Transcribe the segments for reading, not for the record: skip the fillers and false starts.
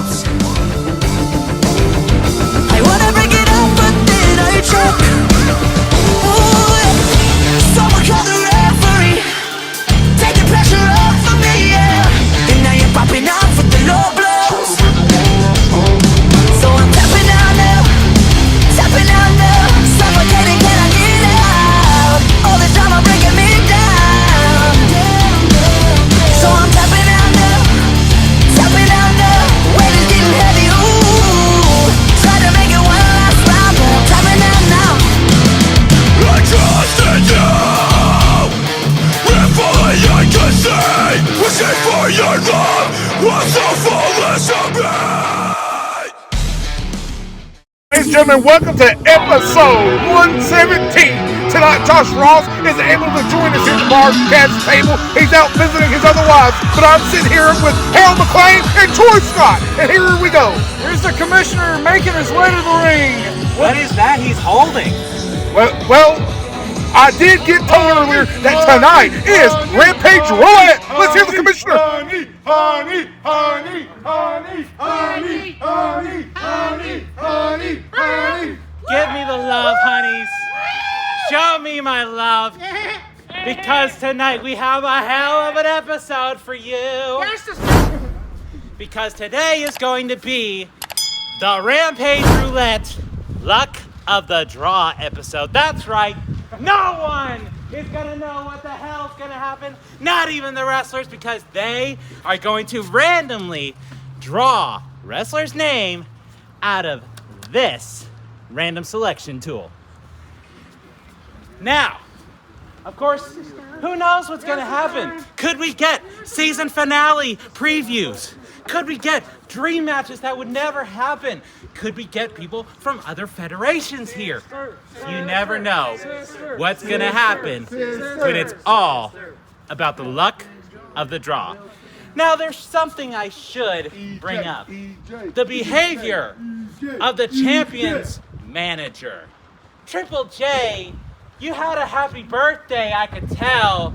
I wanna break it up, but then I choke. Someone call the referee. Take the pressure off of me, yeah. And now you're popping off with the low blows. So I'm tapping out now. Suffocating, can I get out? All this drama breaking me down. So I'm tapping out now. Weight is getting heavy, ooh. Try to make it one last round, but I'm tapping out now. I trusted you. If only I could see. Wishing for your love was so foolish of me. Ladies and gentlemen, welcome to episode 117. Tonight, Josh Ross is able to join us here at the broadcast table. He's out visiting his other wives, but I'm sitting here with Harold McClain and Troy Scott. And here we go. Here's the commissioner making his way to the ring. What is that he's holding? Well, I did get told earlier that tonight is Rampage Roulette. Let's hear the commissioner. Honey. Give me the love, honeys. Show me my love. Because tonight we have a hell of an episode for you. Because today is going to be the Rampage Roulette Luck of the Draw episode. That's right. No one is going to know what the hell's going to happen. Not even the wrestlers, because they are going to randomly draw wrestler's name out of this random selection tool. Now, of course, who knows what's going to happen? Could we get season finale previews? Could we get dream matches that would never happen? Could we get people from other federations here? You never know what's going to happen when it's all about the luck of the draw. Now, there's something I should bring up. The behavior of the champion's manager. Triple J, you had a happy birthday, I could tell.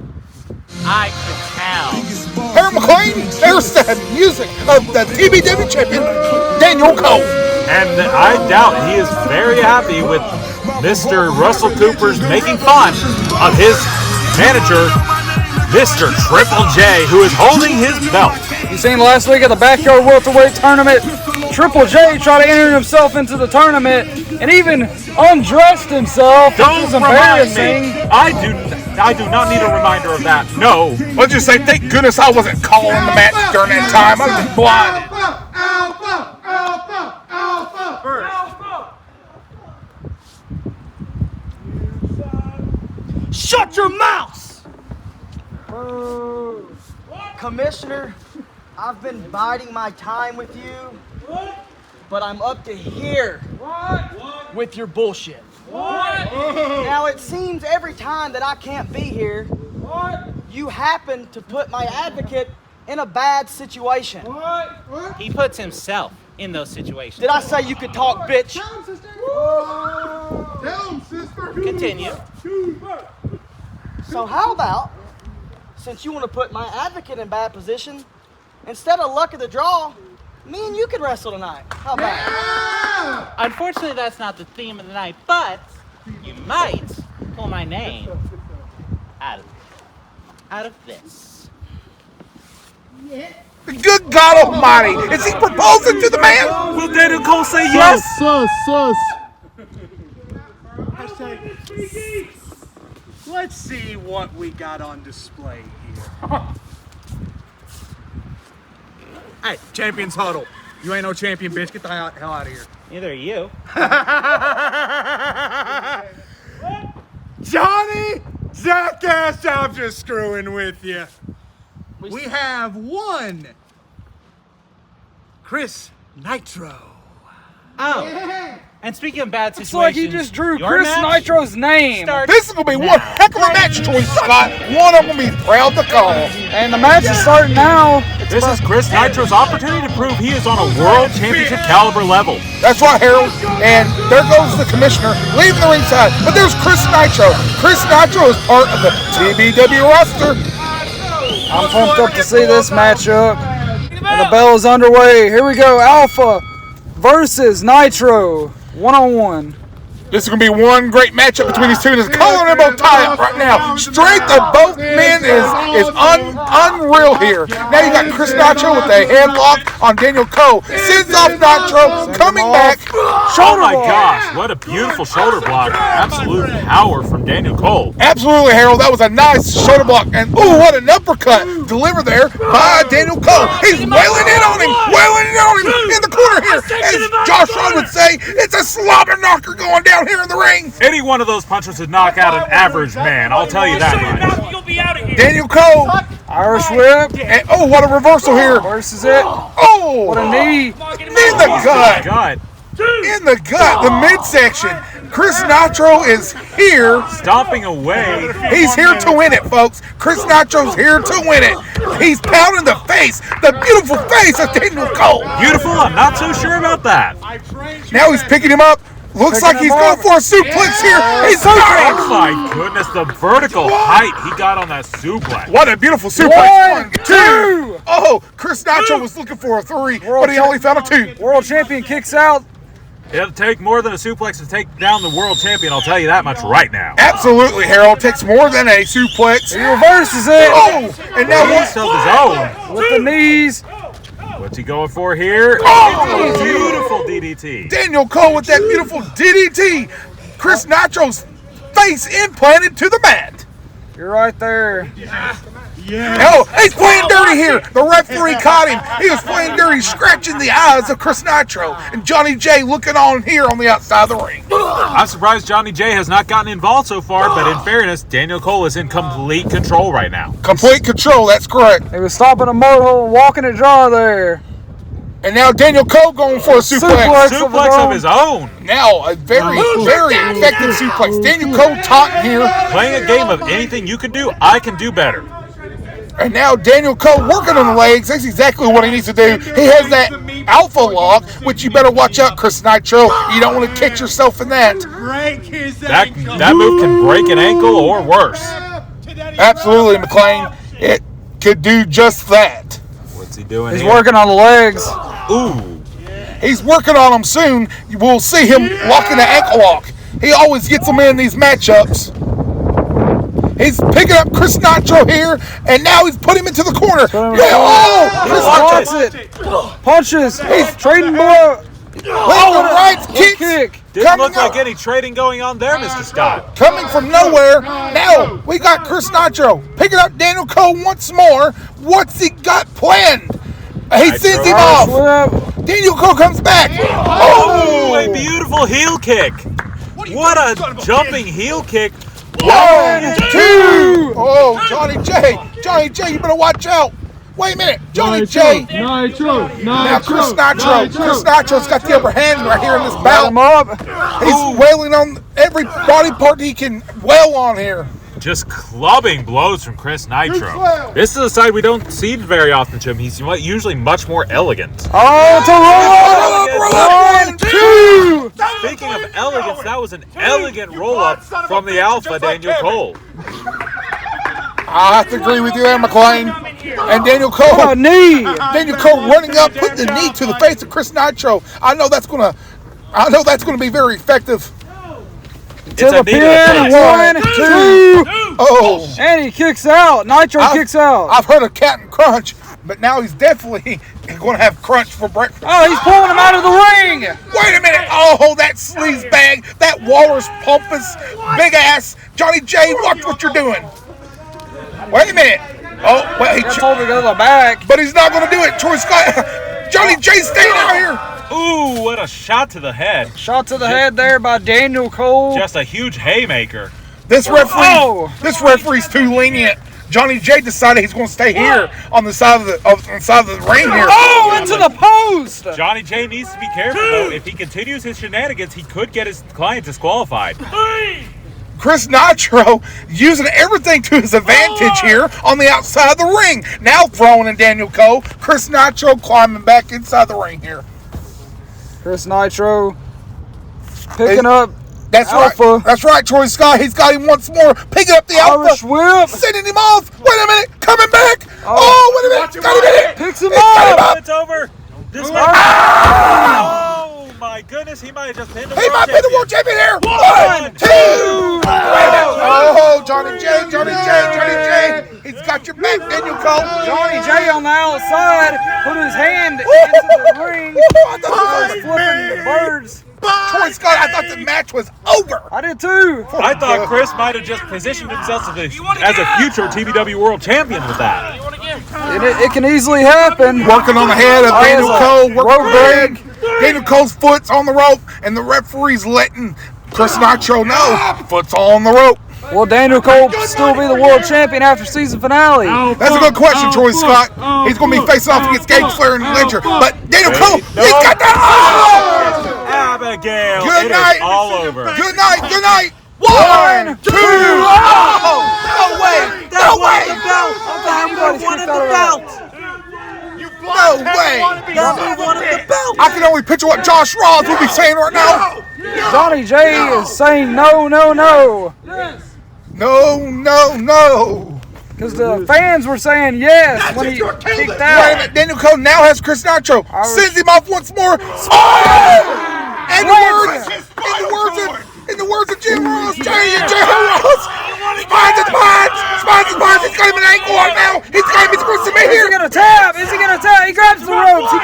Harold McClain, there's the music of the TBW champion, Daniel Cole. And I doubt he is very happy with Mr. Russell Cooper's making fun of his manager, Mr. Triple J, who is holding his belt. You seen last week at the Backyard Welterweight Tournament, Triple J tried to enter himself into the tournament and even undressed himself. Don't remind me. I do not need a reminder of that. No. Let's just say, thank goodness I wasn't calling the match during that time. I was blinded. Alpha. Shut your mouth! Commissioner, I've been biding my time with you, but I'm up to here with your bullshit. Now it seems every time that I can't be here, you happen to put my advocate in a bad situation. He puts himself in those situations. Did I say you could talk, bitch? Tell him, sister. Continue. So how about, since you want to put my advocate in bad position, instead of luck of the draw, me and you could wrestle tonight. How about it? Unfortunately, that's not the theme of the night, but you might pull my name out of this. Good God Almighty! Is he proposing to the man? Will Daniel Cole say yes? Let's see what we got on display here. Hey, Champions Huddle. You ain't no champion, bitch. Get the hell out of here. Neither are you. Johnny, jackass, I'm just screwing with you. We have one. Chris Nitro. Oh. And speaking of bad It's situations, like he just drew your Chris match Nitro's name. starts This is going to be now. one heck of a match, Troy Scott. One I'm going to be proud to call. And the match is starting now. This is Chris Nitro's opportunity to prove he is on a world championship caliber level. That's right, Harold. And there goes the commissioner leaving the ringside. But there's Chris Nitro. Chris Nitro is part of the TBW roster. I'm pumped up to see this matchup. And the bell is underway. Here we go. Alpha versus Nitro. 1-on-1. This is going to be one great matchup between these two. There's a collar and elbow tie-up right now. Strength of both men is unreal here. Now you got Chris Nitro with a headlock on Daniel Cole. Sends off Nitro, coming back. Oh my gosh, what a beautiful shoulder block. Absolute power from Daniel Cole. Absolutely, Harold. That was a nice shoulder block. And, ooh, what an uppercut delivered there by Daniel Cole. He's wailing in on him in the corner here. As Josh Ross would say, it's a slobber knocker going down here in the ring. Any one of those punches would knock out an average man, I'll tell you that much. You'll be out of here. Daniel Cole. Irish whip. And, oh, what a reversal here. Versus it. Oh, What a knee. in the gut. God. In the gut, the midsection. Chris Nitro is here. Stomping away. He's here to win it, folks. Chris Nitro's here to win it. He's pounding the face, the beautiful face of Daniel Cole. Beautiful, I'm not so sure about that. Now he's picking him up. Looks like he's going for a suplex here. He's Oh got my goodness, the vertical height he got on that suplex. What a beautiful suplex. 1, 2. Oh, Chris Nitro was looking for a 3, but he only found a 2. World champion kicks out. It'll take more than a suplex to take down the world champion, I'll tell you that much right now. Absolutely, Harold. Takes more than a suplex. He reverses it. Oh, and now Beast what? of his own. With the knees. What's he going for here? Oh! Beautiful DDT. Daniel Cole with that beautiful DDT. Chris Nitro's face implanted to the mat. You're right there. Oh, he's playing dirty here. The referee caught him. He was playing dirty, scratching the eyes of Chris Nitro. And Johnny J looking on here on the outside of the ring. I'm surprised Johnny J has not gotten involved so far, but in fairness, Daniel Cole is in complete control right now. Complete control, that's correct. He was stopping a motorhole and walking it dry there. And now Daniel Cole going for a suplex. Suplex of his own. Now a very, very effective suplex. Daniel Cole taunting here. Playing a game of anything you can do, I can do better. And now Daniel Cole working on the legs. That's exactly what he needs to do. He has that alpha lock, which you better watch out, Chris Nitro. You don't want to catch yourself in that. That move can break an ankle or worse. Absolutely, McLean. It could do just that. What's he doing He's here? working on the legs. Ooh. He's working on them soon. We'll see him locking the ankle lock. He always gets them in these matchups. He's picking up Chris Nitro here, and now he's putting him into the corner. Chris Nitro. Punches. He's trading blow. Right kicks. Kick. Didn't Coming look like up. any trading going on there, Mr. Scott. Coming from nowhere. Now we got Chris Nitro picking up Daniel Cole once more. What's he got planned? He sends him off. Whip. Daniel Cole comes back. Oh, a beautiful heel kick. What a jumping heel kick. 1, 2. Oh, Johnny J. Johnny J, you better watch out. Wait a minute. Johnny J. Nitro. Now Chris Nitro. Chris Nitro's got the upper hand right here in this Got him battle. up. He's wailing on every body part he can wail on here. Just clubbing blows from Chris Nitro. This is a side we don't see very often, Jim. He's usually much more elegant. Oh, to roll up. 1, 2. Speaking of elegance, that was an elegant roll-up from the Alpha, Daniel Cole. I have to agree with you there, McLean. And Daniel Cole. Oh, knee. Daniel Cole running up, putting the knee to the face of Chris Nitro. I know that's gonna be very effective. To the pin. 1, 2. Oh, And he kicks out. Nitro kicks out. I've heard of Captain Crunch, but now he's definitely going to have Crunch for breakfast. Oh, he's pulling him out of the ring. Wait a minute! Oh, that sleaze bag, that walrus pompous, big ass Johnny J. Watch what you're doing. Wait a minute! Oh, well, He told him to go to the back. but he's not going to do it. Troy Scott, Johnny J's staying out here. Ooh, what a shot to the head. Shot to the head there by Daniel Cole. Just a huge haymaker. This Oh. referee's too lenient. Johnny J decided he's going to stay here on the side of the ring here. Oh, into the post. Johnny J needs to be careful, though. If he continues his shenanigans, he could get his client disqualified. Chris Nitro using everything to his advantage here on the outside of the ring. Now throwing in Daniel Cole. Chris Nitro climbing back inside the ring here. Chris Nitro picking up That's Alpha. right. That's right, Troy Scott. He's got him once more. Picking up the Irish Alpha. whip. Sending him off. Wait a minute. Coming back. Oh, wait a minute. Got him in it. Picks him Got him up. up. this match. Oh my goodness, he might have just pinned the He might be the world champion here. 1, 2. Oh, Johnny J. He's got your back, Daniel Cole. Johnny J on the outside put his hand into the ring. I thought Started flipping the birds. Troy Scott, I thought the match was over. I did too. I thought Chris might have just positioned himself as a future TBW world champion with that. It can easily happen. Working on the head of Daniel Cole. rope break. Daniel Cole's foot's on the rope, and the referee's letting Chris Nitro know foot's on the rope. Will Daniel Cole still be the world champion after season finale? That's a good question, Troy Scott. He's going to be facing off against Gage Flair and Ledger. But Daniel Cole, he's got that. Oh! Abigail, Good it night. is all over. Good night. 1, 2. Oh! No way. No way. No way. I can only picture what Josh Ross would be saying right now. Johnny J is saying no. No. Because the fans were saying yes when he kicked Wait a out. minute. Daniel Cole now has Chris Nitro. Sends him off once more. Oh! And in the words of Jim Ross, J. Ross, spines and spines. He's got him an ankle on now. He's got him. He's supposed to be Is here. he gonna tap? He grabs the ropes. He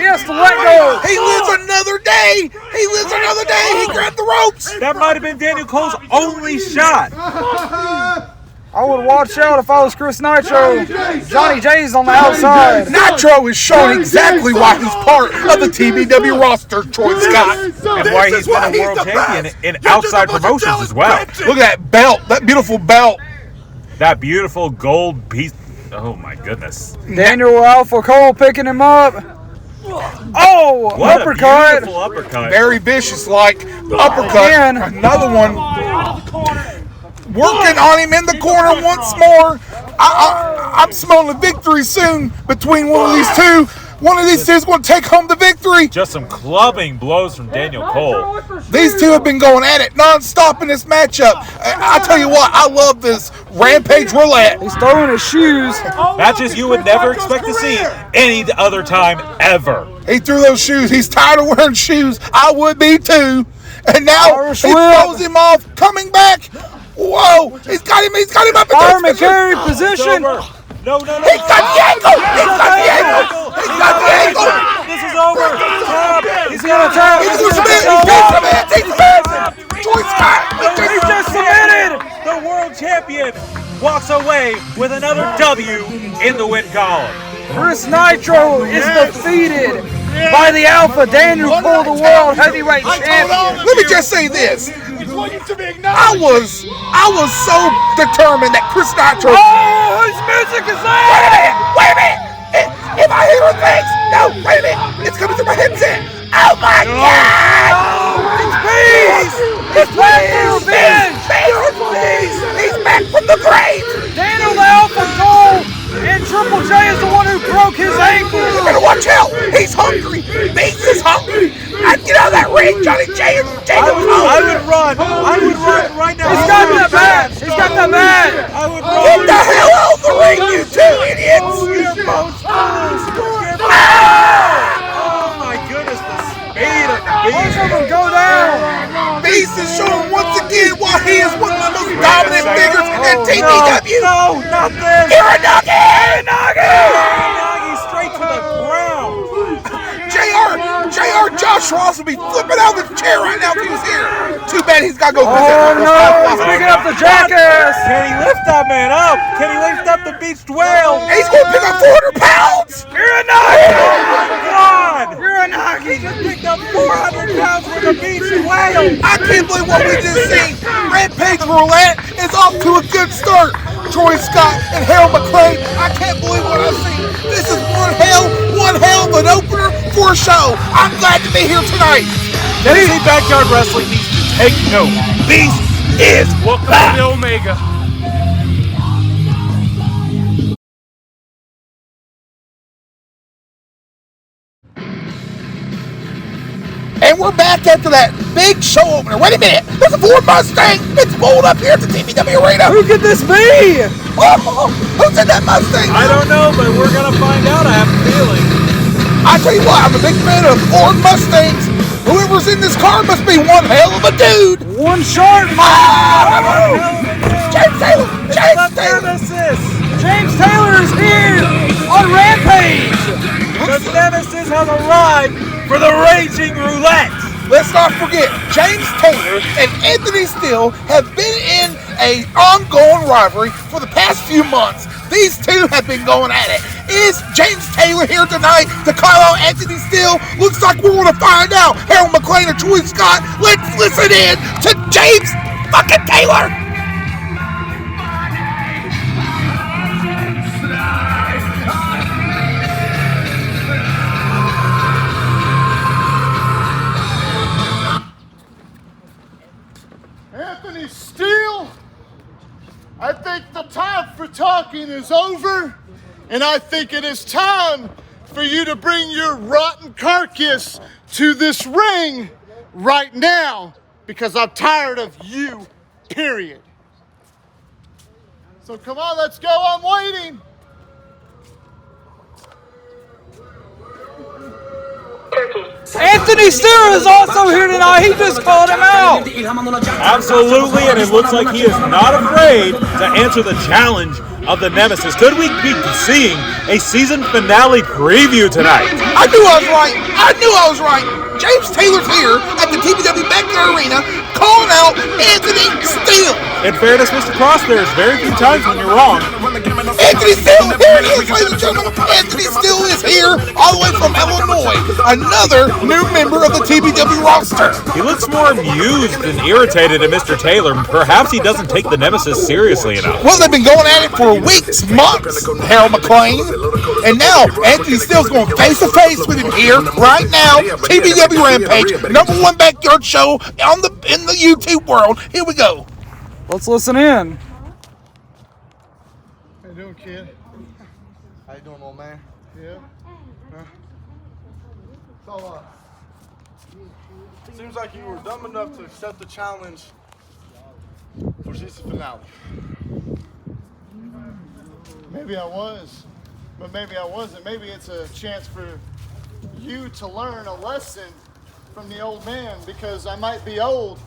has to let go. He lives another day. He grabbed the ropes. That might have been Daniel Cole's only shot. I would watch out if I was Chris Nitro. Johnny J's on the outside. Nitro is showing exactly why he's part of the TBW roster, Troy Scott. And why he's been a world champion in outside promotions as well. Look at that belt, that beautiful belt. That beautiful gold piece. Oh my goodness. Daniel Alpha Cole picking him up. Oh, What uppercut. a beautiful uppercut. Very vicious, like uppercut. Again. Another one. Working on him in the corner once more. I'm smelling a victory soon between one of these two. One of these two is going to take home the victory. Just some clubbing blows from Daniel Cole. These two have been going at it non-stop in this matchup. I tell you what, I love this Rampage Roulette. He's throwing his shoes. Matches you would never expect to see any other time ever. He threw those shoes. He's tired of wearing shoes. I would be too. And now Irish he whip. throws him off, coming back. Whoa! He's got him up in Arm and the carry It's position. over. No. He's got the ankle! He's got the ankle! This is over. Tap. He's gonna tap. He's going to submit! He's Troy Scott! He just submitted. The world champion walks away with another W in the win column. Chris Nitro is defeated by the Alpha Daniel Cole, the world heavyweight champion. Let me just say this. I was so determined that Chris Nitro. Oh, his music is loud. Wait a minute! If I hear things, no, wait a minute! It's coming through my headset. Oh my God! It's peace. He's playing for revenge. He's back from the grave. Daniel the Alpha Cole and Triple J is the one who broke his ankle. You better watch out. He's hungry. Beast is hungry. I'd get out of that ring, Johnny J and Jacob Cole. I would run right now. He's got that bat. He's got that bat. I would Get run. the hell out of the ring, you two idiots! Oh my goodness, the speed of Both Beast. of them go down. Beast is showing once again why he is one of the most dominant figures in TBW. No, not this. You're a nugget! Nagi straight to the ground. JR, Josh Ross would be flipping out of the chair right now if he was here. Too bad he's got to go visit. Oh no, he's picking up the jackass. Can he lift that man up? Can he lift up the beached whale? He's going to pick up 400 pounds. You're a nugget. Oh my God! You're a nugget. He just picked up 400 pounds with a beached whale. I can't believe what we just seen. Rampage Roulette is off to a good start. Troy Scott and Harold McClain. I can't believe what I've seen. This is one hell of an opener for a show. I'm glad to be here tonight. Tennessee Backyard Wrestling needs to take note. Beast is back. to Omega. And we're back after that big show opener. Wait a minute. There's a Ford Mustang. It's pulled up here at the TBW Arena. Who could this be? Oh, who's in that Mustang? I don't know, but we're gonna find out. I have a feeling. I tell you what, I'm a big fan of Ford Mustangs. Whoever's in this car must be one hell of a dude. One shark. James Taylor! James Taylor! James Taylor is here on Rampage. The Nemesis has arrived for the Raging Roulette. Let's not forget, James Taylor and Anthony Steele have been in an ongoing rivalry for the past few months. These two have been going at it. Is James Taylor here tonight to call out Anthony Steele? Looks like we're going to find out. Harold McClain or Troy Scott, let's listen in to James fucking Taylor. Anthony Steele, I think the time for talking is over, and I think it is time for you to bring your rotten carcass to this ring right now, because I'm tired of you, period. So come on, let's go, I'm waiting. Anthony Steele is also here tonight. He just called him out. Absolutely, and it looks like he is not afraid to answer the challenge of the Nemesis. Could we be seeing a season finale preview tonight? I knew I was right. I knew I was right. James Taylor's here at the TBW Backyard Arena calling out Anthony Steele. In fairness, Mr. Cross, there's very few times when you're wrong. Anthony Steele, here he is, ladies and gentlemen. Anthony Steele is here all the way from Illinois. Another new member of the TBW roster. He looks more amused and irritated at Mr. Taylor. Perhaps he doesn't take the Nemesis seriously enough. Well, they've been going at it for weeks, months, Harold McClain. And now Anthony Steele's going face to face with him here right now. TBW Rampage, #1 backyard show in the YouTube world. Here we go. Let's listen in. How you doing, kid? How you doing, old man? Yeah? So, seems like you were dumb enough to accept the challenge for season finale. Maybe I was, but maybe I wasn't. Maybe it's a chance for you to learn a lesson from the old man, because I might be old,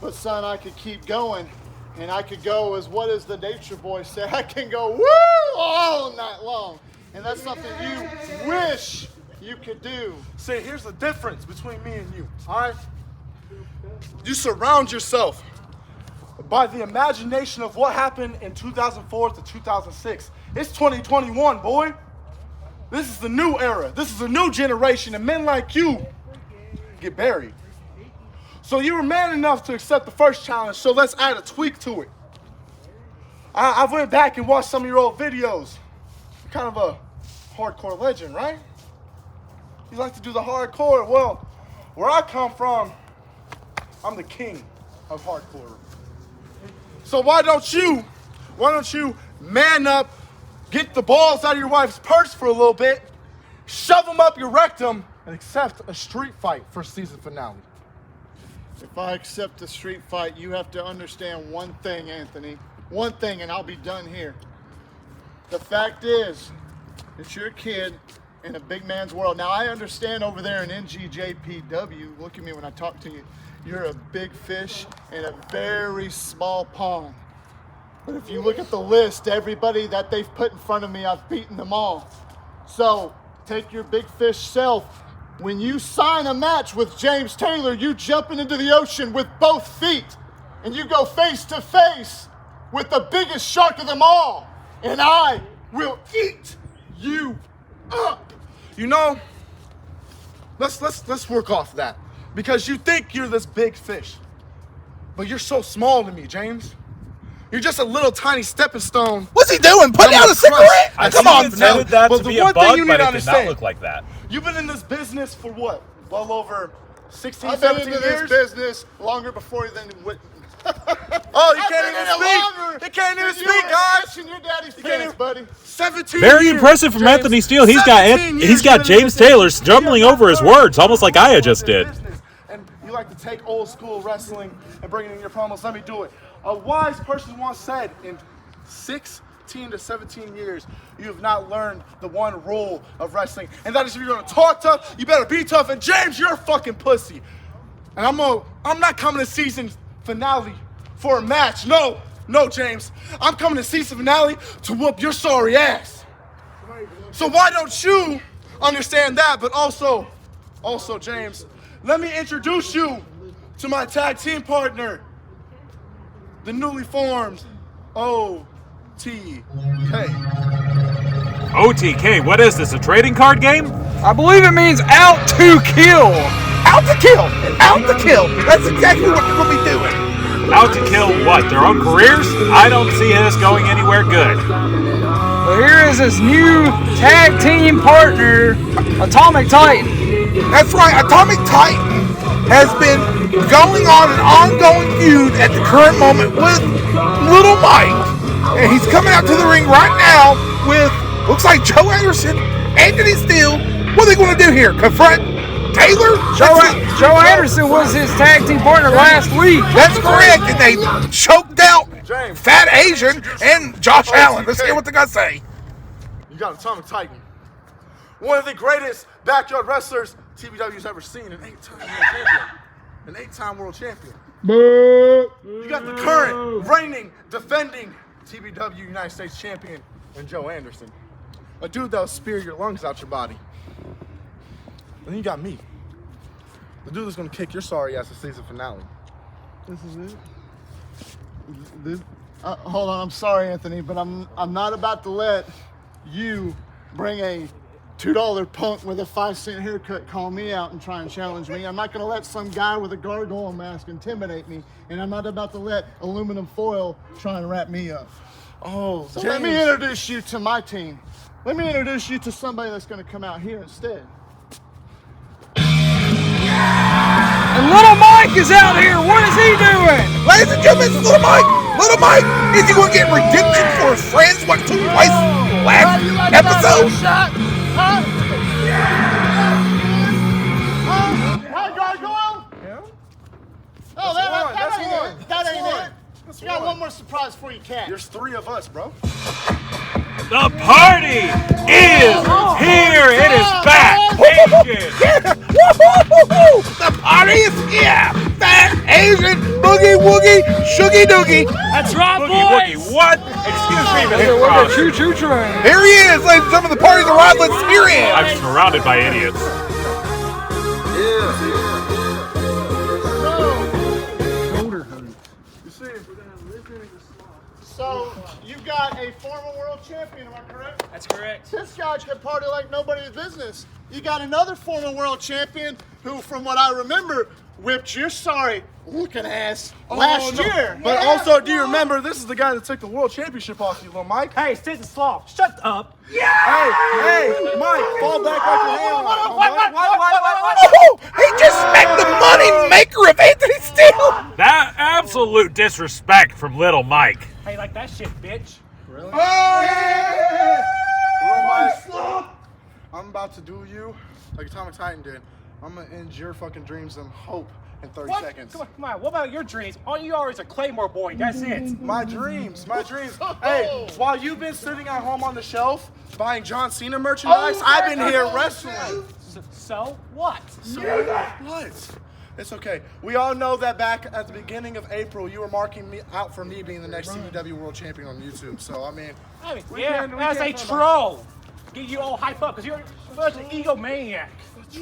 but son, I could keep going. And I could go, as what does the Nature Boy say? I can go woo all night long. And that's something you wish you could do. See, here's the difference between me and you, all right? You surround yourself by the imagination of what happened in 2004 to 2006. It's 2021, boy. This is the new era. This is a new generation, and men like you get buried. So you were man enough to accept the first challenge, so let's add a tweak to it. I went back and watched some of your old videos. You're kind of a hardcore legend, right? You like to do the hardcore. Well, where I come from, I'm the king of hardcore. So why don't you man up, get the balls out of your wife's purse for a little bit, shove them up your rectum, and accept a street fight for season finale. If I accept the street fight, you have to understand one thing, Anthony. One thing, and I'll be done here. The fact is, that you're a kid in a big man's world. Now, I understand over there in NGJPW, look at me when I talk to you, you're a big fish in a very small pond. But if you look at the list, everybody that they've put in front of me, I've beaten them all. So, take your big fish self. When you sign a match with James Taylor, you jumping into the ocean with both feet, and you go face to face with the biggest shark of them all, and I will eat you up. You know, let's work off that, because you think you're this big fish, but you're so small to me, James. You're just a little tiny stepping stone. What's he doing? Putting out a cigarette? Come on, intended that But to the be a one thing bug, you but need to it did not understand- look like that. You've been in this business for what? Well over 16, I've been 17 into years? this business longer before than what. Oh, you can't even speak. You can't even speak, guys. Your daddy's pants, buddy. 17 Very years, impressive from James. Anthony Steele. He's got 17 years he's got you've been in James this Taylor business. stumbling over his words, almost like I just did. And you like to take old school wrestling and bring it in your promos. Let me do it. A wise person once said, in 6 15 to 17 years, you have not learned the one rule of wrestling, and that is if you're gonna talk tough, you better be tough. And James, you're a fucking pussy. And I'm not coming to season finale for a match. No, James. I'm coming to season finale to whoop your sorry ass. So why don't you understand that? But also, James, let me introduce you to my tag team partner, the newly formed OTK. OTK, what is this, a trading card game? I believe it means out to kill. Out to kill! Out to kill! That's exactly what you're gonna be doing. Out to kill what, their own careers? I don't see this going anywhere good. Well, here is his new tag team partner, Atomic Titan. That's right, Atomic Titan has been going on an ongoing feud at the current moment with Little Mike. And he's coming out to the ring right now with, looks like Joe Anderson, Anthony Steele. What are they going to do here? Confront Taylor? Joe Anderson was his tag team partner last week. That's correct. And they choked out Fat Asian and Josh Allen. Let's hear what they got to say. You got Atomic Titan. One of the greatest backyard wrestlers TBW's ever seen. An 8-time world champion. An 8-time world champion. You got the current, reigning, defending TBW United States champion and Joe Anderson. A dude that'll spear your lungs out your body. And then you got me. The dude that's gonna kick your sorry ass at season finale. This is it. Hold on, I'm sorry, Anthony, but I'm not about to let you bring a $2 punk with a 5-cent haircut call me out and try and challenge me. I'm not gonna let some guy with a gargoyle mask intimidate me, and I'm not about to let aluminum foil try and wrap me up. Oh, so let me introduce you to my team. Let me introduce you to somebody that's gonna come out here instead. And Little Mike is out here. What is he doing? Ladies and gentlemen, it's Little Mike. Little Mike, is he going to get redemption for his friends? What took place last episode? Gargoyle? Yeah. Oh, that ain't it. You got one more surprise for you, Cat. There's 3 of us, bro. The party is here. It is back. Yeah. The party is here. Fat Asian boogie woogie shoogie doogie. That's right, Boogie boys. woogie. What? Excuse me, Mr. What a Cross. choo-choo train. Here he is, ladies and gentlemen. The party's arrived. Let's hear him. I'm surrounded by idiots. So, you've got a former world champion, am I correct? That's correct. This guy can party like nobody's business. You got another former world champion who, from what I remember, whipped your sorry looking ass last year. But also, do you remember, this is the guy that took the world championship off you, little Mike? Hey, sit and sloth. Shut up. Hey, Mike, fall back like your hand. Oh, he just smacked the money maker of Anthony Steele. That absolute disrespect from Little Mike. Hey, like that shit, bitch. Really? Little Mike, I'm about to do you like Atomic Titan did. I'm gonna end your fucking dreams and hope in 30 seconds. Come on. What about your dreams? All you are is a Claymore boy. That's it. My dreams. Hey, while you've been sitting at home on the shelf buying John Cena merchandise, I've been here wrestling. So what? What? It's okay. We all know that back at the beginning of April, you were marking me out for me being the next TBW World Champion on YouTube. So, I mean, as a troll. Get you all hype up because you're such an egomaniac. a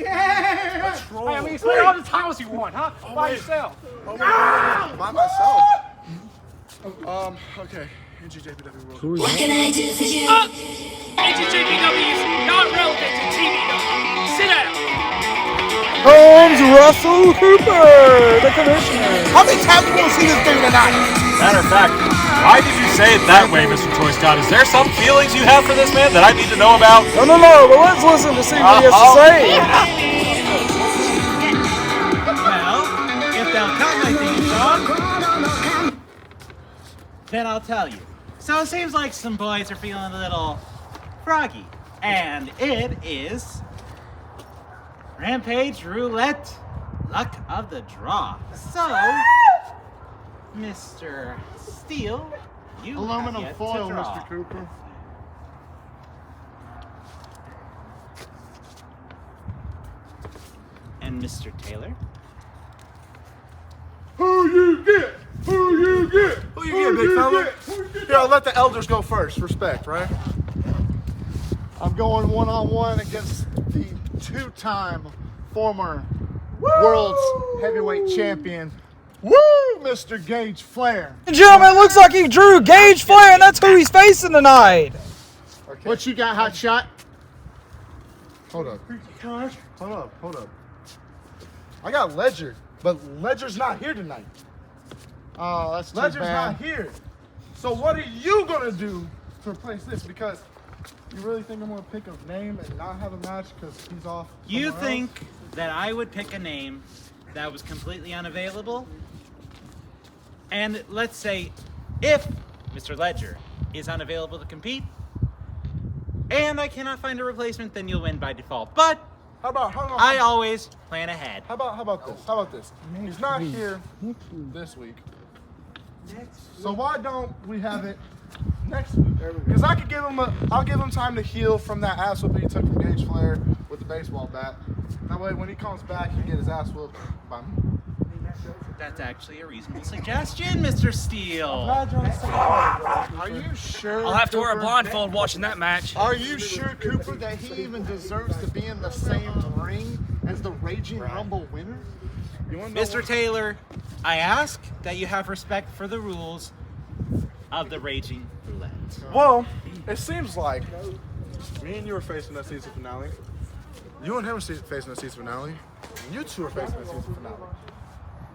troll. Hey, I mean, spend all the times you want, huh? By yourself. By myself. Okay. NGJPW World. What can I do for you? NGJPW is not relevant to TBW. Sit down. Comes Russell Cooper, the commissioner. How many times are we going to see this dude tonight? Matter of fact, why did you say it that way, Mr. Toy Scott? Is there some feelings you have for this man that I need to know about? No, but let's listen to see what he has to say. Well, if they'll cut my theme song, then I'll tell you. So it seems like some boys are feeling a little froggy. And it is Rampage Roulette, luck of the draw. So, Mr. Steele, you aluminum have yet foil, to draw. Mr. Cooper. And Mr. Taylor? Who you get? Who you get? Who you get, big fella? Here, I'll let the elders go first. Respect, right? I'm going one-on-one against the two-time former world's heavyweight champion. Woo, Mr. Gage Flair. Gentlemen, it looks like he drew Gage Flair, and that's who he's facing tonight. Okay. What you got, hot shot? Hold up. Hold up. I got Ledger, but Ledger's not here tonight. Oh, that's too Ledger's bad. not here. So what are you gonna do to replace this? Because you really think I'm gonna pick a name and not have a match because he's off? You somewhere think else? that I would pick a name that was completely unavailable? And let's say if Mr. Ledger is unavailable to compete and I cannot find a replacement, then you'll win by default. But How about I always plan ahead. How about this? How about this? He's not here this week. So why don't we have it next week? Because I could give him I'll give him time to heal from that ass whooping he took from Gage Flair with the baseball bat. That way when he comes back, he get his ass whooped by me. That's actually a reasonable suggestion, Mr. Steele. Are you sure? I'll have to wear a Cooper? blindfold watching that match. Are you sure, Cooper, that he even deserves to be in the same ring as the Raging Rumble winner? Mr. Taylor, I ask that you have respect for the rules of the Raging Roulette. Well, it seems like me and you are facing that season finale. You and him are facing the season finale. And you two are facing the season finale.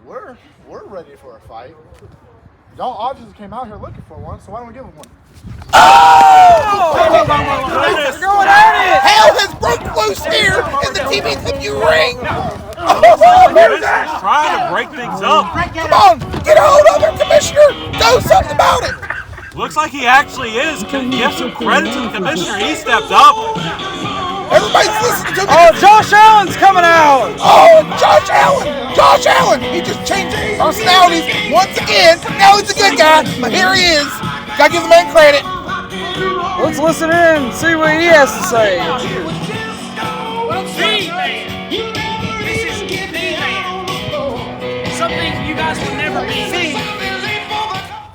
We're ready for a fight. Y'all obviously came out here looking for one, so why don't we give him one? They're going at it! Hell has broke loose here in the TBW ring. Commissioner's trying to break things up. Come on, get a hold of it, Commissioner. Do something about it. Looks like he actually is. Give some credit to the commissioner. He stepped up. Everybody's listening to me. Oh, Josh Allen's coming out! Oh, Josh Allen! Josh Allen! He just changed personalities once again. Now he's a good guy, but here he is. Gotta give the man credit. Let's listen in and see what he has to say. Z-Man! This is Z-Man! Something you guys will never be.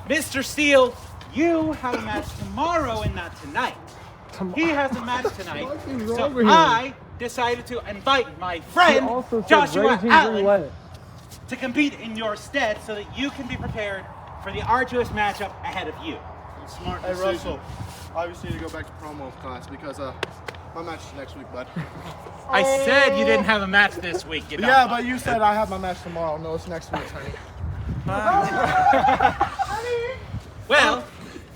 Mr. Steele, you have a match tomorrow and not tonight. He has a match tonight, so I decided to invite my friend Joshua Allen to compete in your stead so that you can be prepared for the arduous matchup ahead of you. Smart decision. Hey, Russell, obviously you need to go back to promo class because my match is next week, bud. I said you didn't have a match this week. You know? Yeah, but you said I have my match tomorrow. No, it's next week, honey. Well,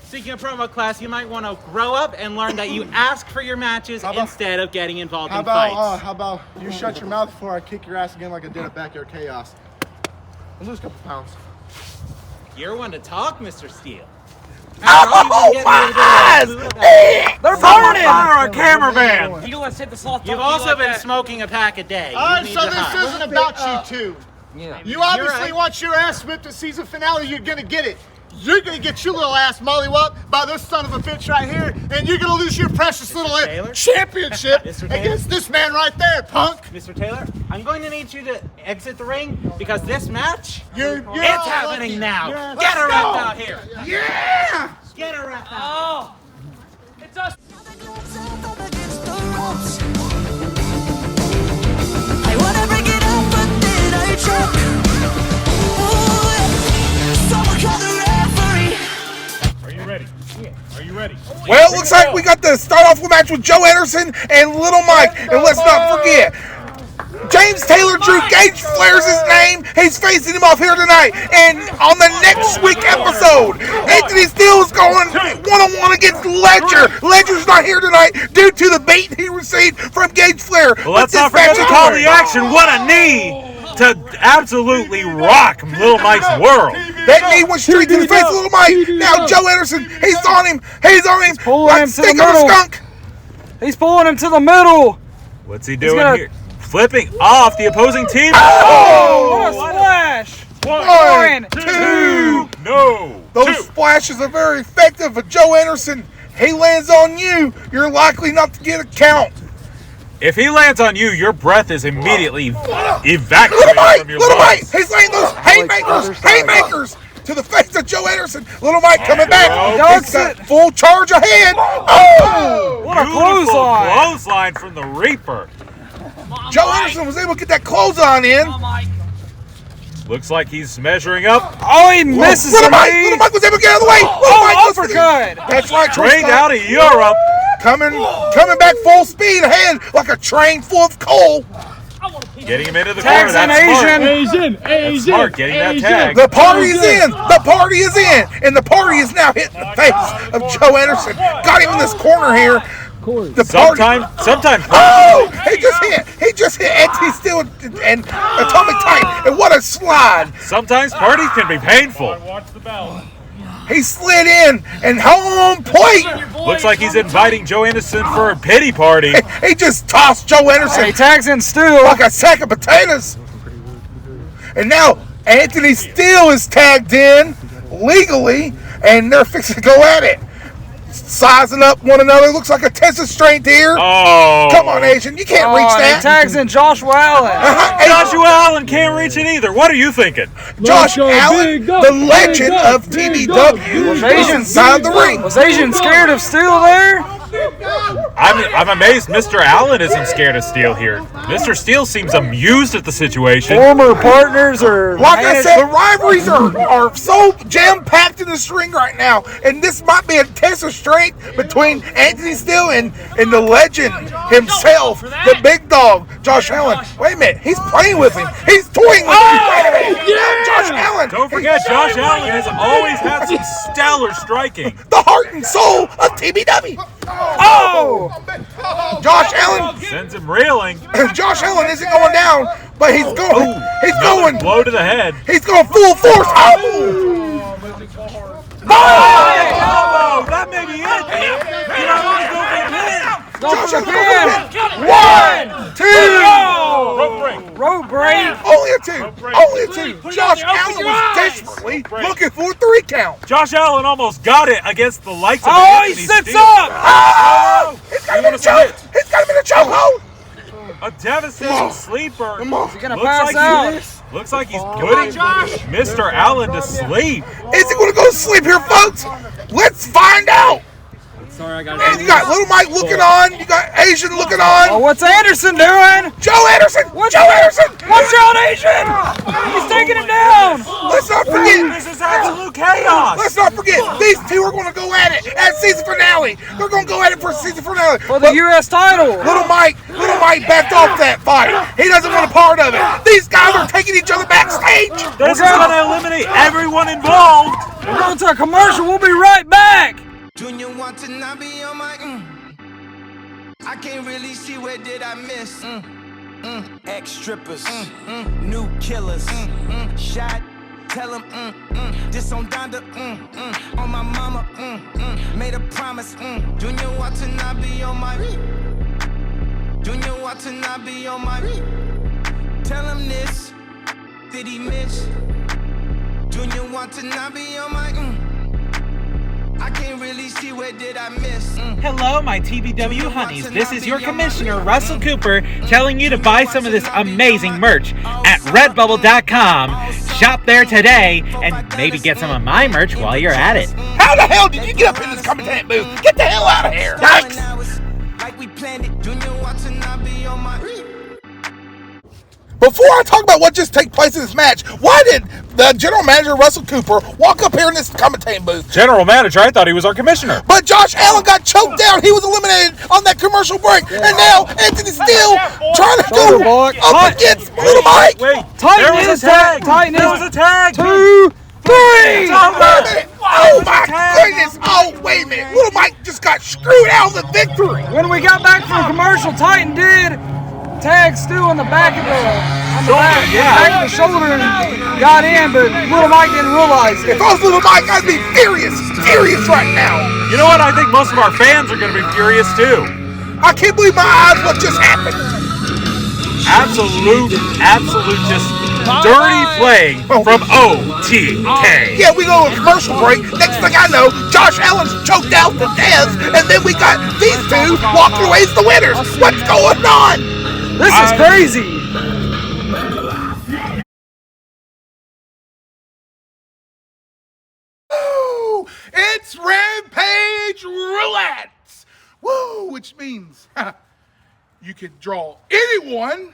speaking of promo class, you might want to grow up and learn that you ask for your matches instead of getting involved in fights. How about you shut your mouth before I kick your ass again like I did at Backyard Chaos and lose a couple pounds. You're one to talk, Mr. Steele. Oh, my eyes! They're burning! Fire a cameraman! You let's hit the soft You've also been smoking a pack a day. All right, so this isn't about you two. Yeah. You obviously want your ass whipped at season finale. You're gonna get it. You're gonna get your little ass mollywhopped by this son of a bitch right here, and you're gonna lose your precious little Taylor? championship Mr. Taylor? against this man right there, punk. Mr. Taylor, I'm going to need you to exit the ring because this match, You're it's all happening lucky. now. Yeah. Get her Let's up go. out here. Yeah! Get her up out. Oh! It's us! I wanna break it up, but did I choke? Someone call the referee. Are you ready? Are you ready? Well, it looks like we got to start off with a match with Joe Anderson and Little Mike. And let's not forget, James Taylor drew Gage Flair's his name. He's facing him off here tonight. And on the next week episode, Anthony Steele is going one-on-one against Ledger. Ledger's not here tonight due to the bait he received from Gage Flair. Well, let's not forget to call the action. What a knee to absolutely rock Little Mike's world. That knee went straight to the face of Little Mike. Now Joe Anderson, he's on him. Pulling like him to the stick of a middle. skunk. He's pulling him to the middle. What's he doing here? Flipping off the opposing team. Oh, what a splash. One, two. No. Those splashes are very effective, but Joe Anderson, he lands on you, you're likely not to get a count. If he lands on you, your breath is immediately evacuated from your Little Mike, lungs. he's laying those haymakers to the face of Joe Anderson. Little Mike coming back. He's got full charge ahead. Oh! What a Beautiful clothesline. clothesline from the Reaper. Joe Anderson was able to get that clothesline in. Looks like he's measuring up. Oh, he misses Little him. Mike was able to get out of the way. Little Mike goes for the- Uppercut. That's right, Straight out of Europe. Coming back full speed ahead like a train full of coal. Getting him into the Tags corner. in That's Asian. smart. That's smart, getting that tag. The party is in. The party is in. And the party is now hitting the face of Joe Anderson. Got him in this corner here. The party. Sometimes. Oh! He just hit Anthony Steele and Atomic Titan. And what a slide. Sometimes parties can be painful. He slid in and home plate. Looks like he's inviting Joe Anderson for a pity party. He just tossed Joe Anderson. He tags in Steele. Like a sack of potatoes. And now Anthony Steele is tagged in legally, and they're fixing to go at it. Sizing up one another. Looks like a test of strength here. Oh. Come on, Asian. You can't reach And that. he tags in Joshua Allen. Joshua Allen can't reach it either. What are you thinking? Josh Allen, the legend of TBW, is inside the ring. Was Asian scared of Steele there? I'm amazed Mr. Allen isn't scared of Steele here. Mr. Steele seems amused at the situation. Former partners or Like I said, the rivalries are so jam-packed in this ring right now, and this might be a test of strength between Anthony Steele and the legend himself, the big dog, Josh Allen. Wait a minute, he's playing with him. He's toying with him. Wait a minute, Josh Allen. Don't forget, Josh Allen has always had some stellar striking. The heart and soul of TBW. Oh! Josh Allen. Sends him reeling. Josh Allen isn't going down, but he's going. He's going. Blow to the head. He's going full force. Oh! Oh, that may be it. You don't want to go for the pin. Josh Allen. 1, 2. Rope break. Rope break. Only a two. Only a two. Josh Allen was desperately looking for a 3 count. Josh Allen almost got it against the likes of Oh, he Anthony sits Steele. up. Oh! He's got him in a choke. He's got him in a chokehold. A devastating sleeper. on. Is he gonna pass out? Looks like he's putting Mr. Allen to sleep. Is he going to go to sleep here, folks? Let's find out. Sorry, I got And you got Little Mike looking on. You got Asian looking Oh, on. what's Anderson doing? Joe Anderson. What's Joe Anderson. Watch out, Asian! He's taking him down. Let's not forget. This is absolute chaos. Let's not forget. These two are going to go at it at season finale. They're going to go at it for season finale. For the U.S. title. Little Mike backed off that fight. He doesn't want a part of it. These guys are taking each other backstage. This is going to eliminate everyone involved. We're going to a commercial. We'll be right back. Junior want to not be on my I can't really see where did I miss ex-strippers, new killers, shot, tell them, this on Donda, on my mama, made a promise, Junior want to not be on my Junior want to not be on my tell him this, did he miss? Junior want to not be on my I can't really see where did I miss. Hello, my TBW honeys. This is your commissioner, Russell Cooper, telling you to buy some of this amazing merch at redbubble.com. Shop there today and maybe get some of my merch while you're at it. How the hell did you get up in this commentating booth? Get the hell out of here. Yikes. Like we planned it. Junior want to not be on my Before I talk about what just took place in this match, why did the general manager, Russell Cooper, walk up here in this commentating booth? General manager, I thought he was our commissioner. But Josh Allen got choked down. He was eliminated on that commercial break. And now Anthony Steele trying to go up against Little Mike. Wait, Titan there was is a tag. Titan There is was a tag. 2, 3. Wait a minute. Oh my goodness. Oh, wait a minute. Little Mike just got screwed out of the victory. When we got back from commercial, Titan did tag Stu in the back of back of the shoulder and got in, but Little Mike didn't realize it. If I was Little Mike, I'd be furious right now. You know what? I think most of our fans are going to be furious too. I can't believe my eyes what just happened. Absolute, just Dirty Flame from OTK. Yeah, we go to a commercial break. Next thing I know, Josh Allen's choked out the Dez, and then we got these two walking away as the winners. What's going on? This is crazy. Woo! It's Rampage Roulette! Woo! Which means you can draw anyone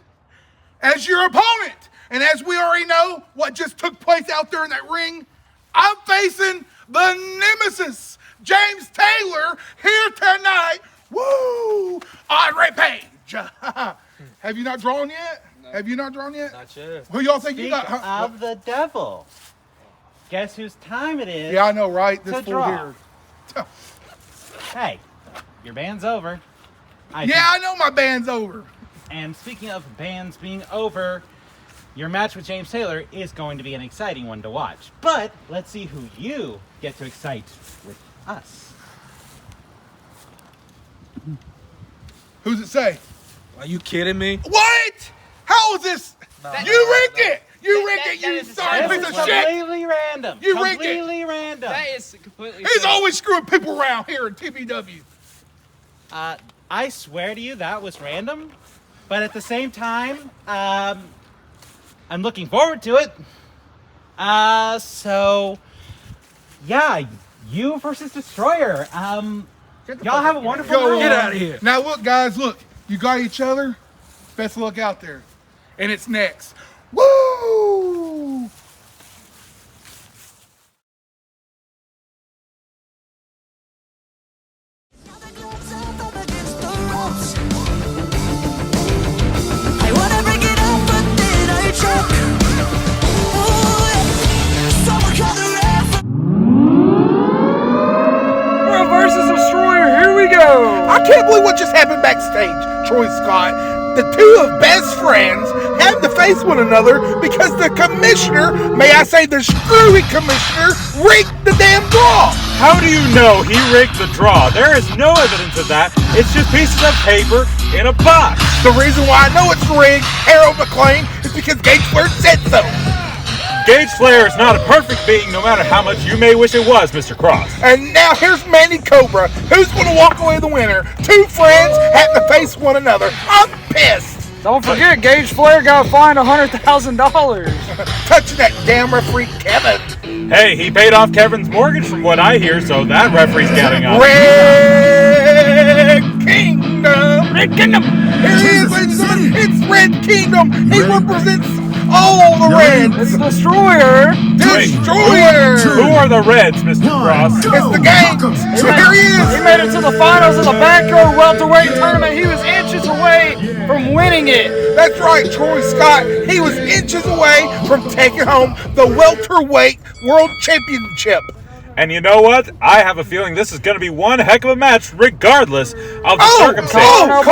as your opponent. And as we already know what just took place out there in that ring, I'm facing the nemesis, James Taylor, here tonight. Woo! On Rampage. Have you not drawn yet? No. Have you not drawn yet? Not yet. Who y'all think you got? Of the devil. Guess whose time it is? Yeah, I know, right? This to fool draw. here. Hey, your band's over. I know my band's over. And speaking of bands being over, your match with James Taylor is going to be an exciting one to watch. But let's see who you get to excite with us. Who's it say? Are you kidding me? What? How is this? You rigged it! You rigged it, you sorry This piece is of shit! completely random. You rigged it. Completely random. That is completely. He's always screwing people around here at TBW. I swear to you that was random. But at the same time, I'm looking forward to it. So, yeah, you versus Destroyer. Y'all have a wonderful night. Get out of here. Now look, guys, look. You got each other. Best of luck out there. And it's next. Woo! Versus Destroyer, here we go. I can't believe what just happened backstage, Troy Scott. The two of best friends had to face one another because the commissioner, may I say the screwy commissioner, rigged the damn draw. How do you know he rigged the draw? There is no evidence of that. It's just pieces of paper in a box. The reason why I know it's rigged, Harold McClain, is because Gage Flair said so. Gage Flair is not a perfect being, no matter how much you may wish it was, Mr. Cross. And now here's Manny Cobra. Who's going to walk away the winner? Two friends have to face one another. I'm pissed. Don't forget, Gage Flair got fined $100,000. Touching that damn referee, Kevin. Hey, he paid off Kevin's mortgage from what I hear, so that referee's counting up. Red Kingdom. Red Kingdom. Here he is, ladies and gentlemen. It's Red Kingdom. He represents all the Reds. It's Destroyer. Destroyer. Who are the Reds, Mr. Cross? It's the gang. Here he is. He made it to the finals of the back row welterweight tournament. He was inches away from winning it. That's right, Troy Scott. He was inches away from taking home the welterweight world championship. And you know what? I have a feeling this is going to be one heck of a match, regardless of the circumstances.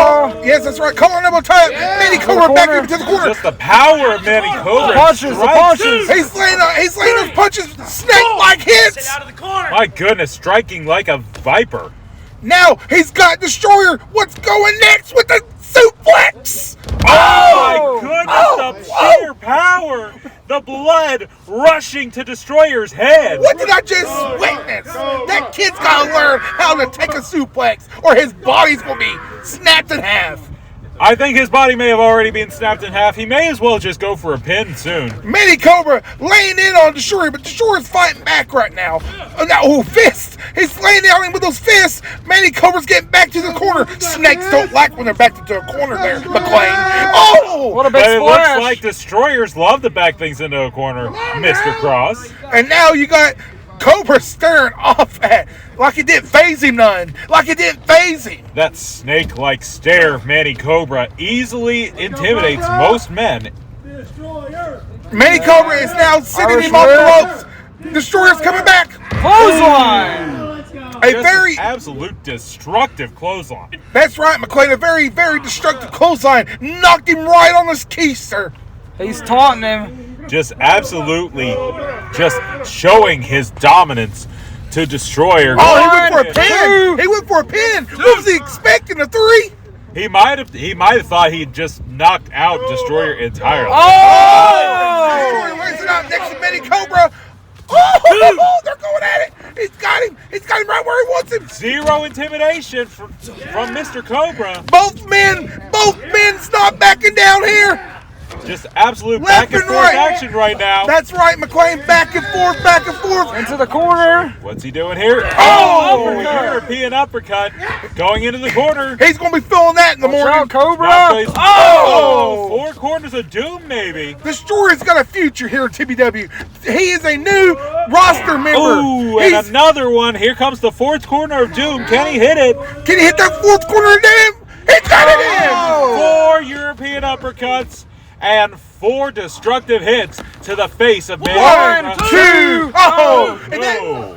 Yes, that's right. Collar elbow tie up. Manny Cobra back into the corner. Just the power of Manny Cobra. The punches. He's laying those punches, snake-like hits. Out of the corner. My goodness, striking like a viper. Now he's got Destroyer. What's going next with the suplex? Oh my goodness, the sheer power. The blood rushing to Destroyer's head. What did I just witness? That kid's got to learn how to take a suplex or his body's going to be snapped in half. I think his body may have already been snapped in half. He may as well just go for a pin soon. Manny Cobra laying in on Destroyer, but Destroyer's fighting back right now. Fists. He's laying down in with those fists. Manny Cobra's getting back to the corner. Snakes don't like when they're back to the corner there, McClain. Oh! What a big But it splash. looks like Destroyers love to back things into a corner, Mr. Cross. And now you got Cobra staring off at, like it didn't phase him none. Like it didn't phase him. That snake-like stare of Manny Cobra easily intimidates most men. Manny Cobra is now sending him off the ropes. Destroyer's coming back. Clothesline. Just absolute destructive clothesline. That's right, McClain. A very, very destructive clothesline. Knocked him right on his keister. He's taunting him. Just absolutely just showing his dominance to Destroyer. Oh, he went for a pin. He went for a pin. What was he expecting? A 3? He might have thought he'd just knocked out Destroyer entirely. Destroyer lays it out next to Mini Cobra. Oh, they're going at it. He's got him right where he wants him. Zero intimidation from Mr. Cobra. Both men's not backing down here. Just absolute Left back and and forth right. action right now. That's right, McClain. Back and forth. Into the corner. What's he doing here? uppercut. European uppercut going into the corner. He's going to be feeling that in the morning. Out, Cobra. Four corners of doom, maybe. Destroyer's got a future here at TBW. He is a new roster member. Ooh, and another one. Here comes the fourth corner of doom. Can he hit it? Can he hit that fourth corner of doom? He's got it in. 4 European uppercuts and 4 destructive hits to the face of Manny. 1, 2, oh! And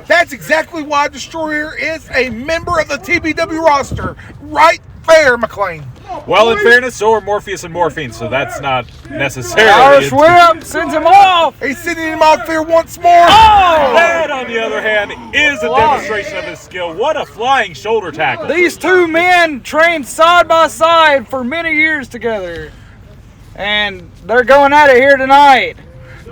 that's exactly why Destroyer is a member of the TBW roster. Right there, McClain. Well, in fairness, so are Morpheus and Morphine, so that's not necessarily. Irish whip sends him off. He's sending him off there once more. That, on the other hand, is a demonstration of his skill. What a flying shoulder tackle. These two men trained side by side for many years together. And they're going at it here tonight.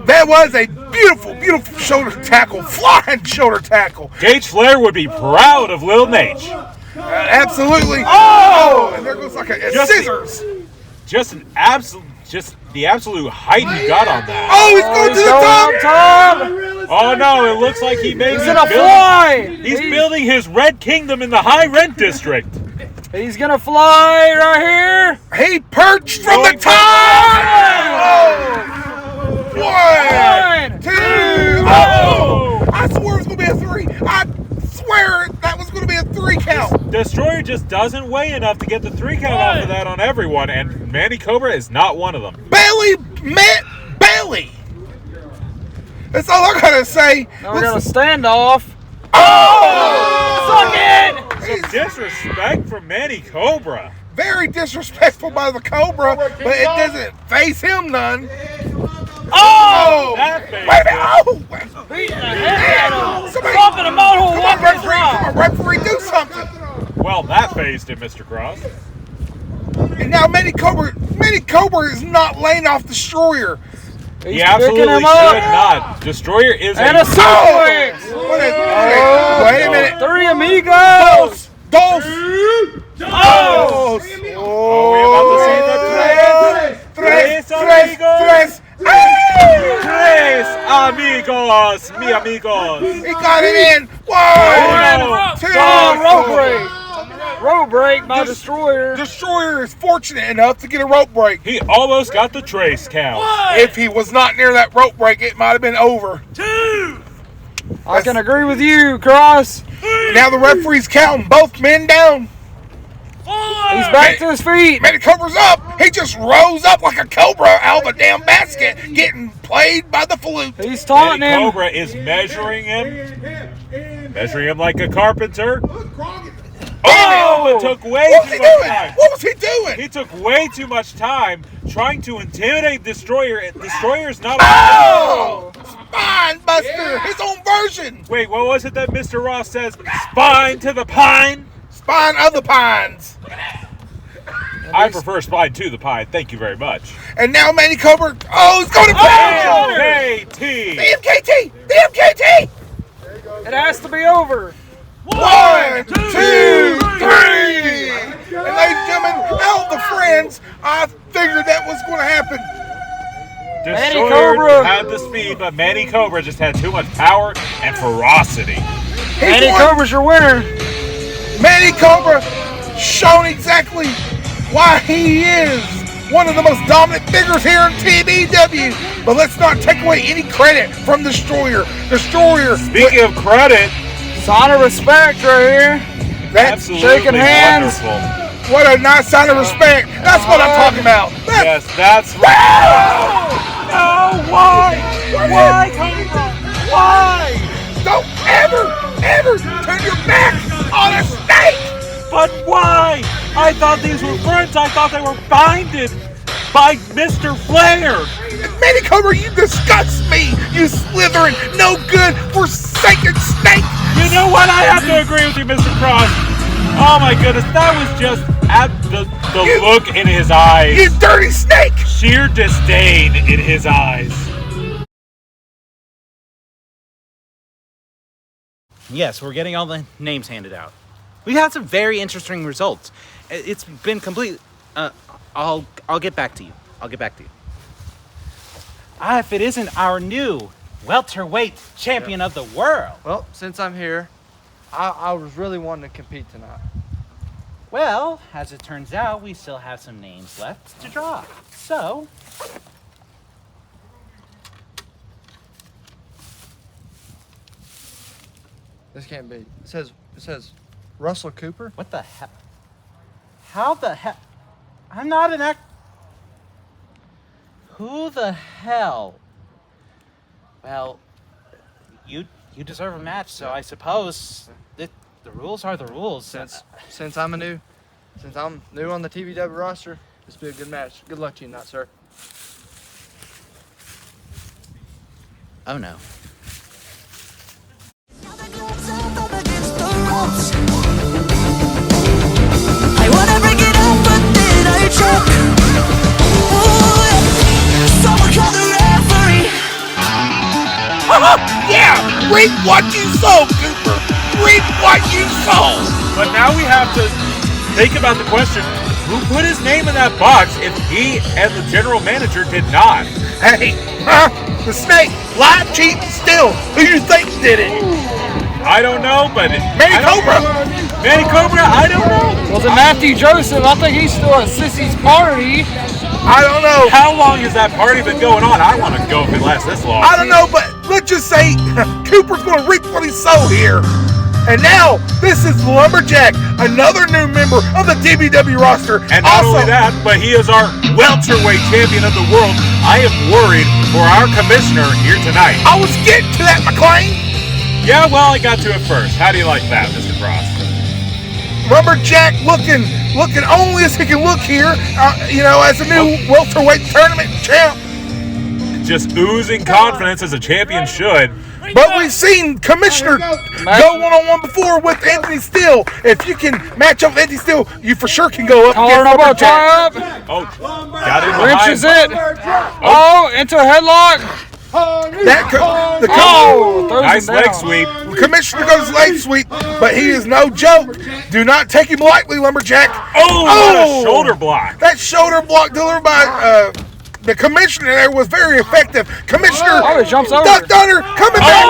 That was a beautiful, beautiful shoulder tackle. Flying shoulder tackle. Gage Flair would be proud of Lil Nate. Absolutely. Oh! And there goes like a scissors. Just the absolute height he got on that. Oh, he's going to the top. Oh no, it looks like he made He's gonna fly. He's building his Red Kingdom in the high rent district. He's gonna fly right here. He perched from the top. Oh. 1, 2. Oh! I swear it was gonna be a 3. I swear that was gonna be a 3 count. Destroyer just doesn't weigh enough to get the 3 count off of that on everyone, and Manny Cobra is not one of them. Bailey met Bailey. That's all I gotta say. Now we're gonna stand off. Suck it! Some disrespect from Manny Cobra. Very disrespectful by the Cobra, but it doesn't face him none. That face. Wait a minute! Beating the head out of him. Somebody- Stomping him out. Come on, referee! Come on, referee, do something! Well, that phased him, Mr. Cross. And now Manny Cobra is not laying off Destroyer. He absolutely should not. Destroyer is And a suplex. Wait a minute. 3 amigos. Dos. Oh, we're about to see the tres amigos. Tres amigos, mi amigos. He got it in. 1, 2. Rope break. Rope break by Destroyer. Destroyer is fortunate enough to get a rope break. He almost got the trace count. If he was not near that rope break, it might have been over. 2. I can agree with you, Cross. Now the referee's counting both men down. 4. He's back to his feet. Manny Cobra's up. He just rose up like a cobra out of a damn basket, getting played by the flute. He's taunting Manny him. Cobra is measuring him like a carpenter. Oh, it took way too much time. What was he doing? He took way too much time trying to intimidate Destroyer. Destroyer's not. Oh! Spine Buster, his own version. Wait, what was it that Mr. Ross says? Spine to the pine? Spine of the Pines. I prefer spine to the pine. Thank you very much. And now Manny Cobra. Oh, he's going to MKT. The MKT. The MKT. It has to be over. 1, 2, 3. And ladies and gentlemen, out the friends, I figured that was going to happen. Destroyer Cobra had the speed, but Manny Cobra just had too much power and ferocity. Manny Cobra's your winner. Manny Cobra shown exactly why he is one of the most dominant figures here in TBW. But let's not take away any credit from Destroyer. Destroyer. Speaking of credit, sign of respect right here. That's shaking hands. Wonderful. What a nice sign of respect. That's what I'm talking about. Yes, that's right. No, why? Why, Cobra? Why? Don't ever turn your back on a snake. But why? I thought these were friends. I thought they were binded by Mr. Flair. Manny Cobra, you disgust me. You slithering, no good, forsaken snake. You know what? I have to agree with you, Mr. Cross. Oh my goodness, that was just at the look in his eyes. You dirty snake! Sheer disdain in his eyes. Yes, we're getting all the names handed out. We had some very interesting results. It's been complete. I'll get back to you. If it isn't our new welterweight champion of the world. Well, since I'm here, I was really wanting to compete tonight. Well, as it turns out, we still have some names left to draw. So, This can't be. It says Russell Cooper. what the hell? How the hell? I'm not an act. Who the hell? Well, you deserve a match, so I suppose the rules are the rules. Since I'm new on the TBW roster, this will be a good match. Good luck to you tonight, sir. Oh no. I wanna break it up, but then I choke. Someone call the referee. Yeah! Reap what you sow, Cooper! Reap what you sow! But now we have to think about the question, who put his name in that box if he and the general manager did not? Hey, the snake, live cheating still. Who you think did it? I don't know, but... Cobra! Manny Cobra, I don't know. Was it Matthew Joseph? I think he's still at Sissy's party. I don't know. How long has that party been going on? I want to go if it lasts this long. I don't know, but let's just say Cooper's going to reap what he sowed here. And now, this is Lumberjack, another new member of the TBW roster. And not only that, but he is our welterweight champion of the world. I am worried for our commissioner here tonight. I was getting to that, McLean. Yeah, well, I got to it first. How do you like that, Mr. Cross? Lumberjack looking only as he can look here, as a new welterweight tournament champ. Just oozing confidence as a champion should. But we've seen Commissioner go one-on-one before with Anthony Steele. If you can match up with Anthony Steele, you for sure can go up against Lumberjack. Oh, got him behind. Wrenches it. Oh, into a headlock. Nice leg sweep. Commissioner goes leg sweep, but he is no joke. Do not take him lightly, Lumberjack. What a shoulder block. That shoulder block delivered by the commissioner there was very effective. Commissioner he jumps over. ducked under, coming back.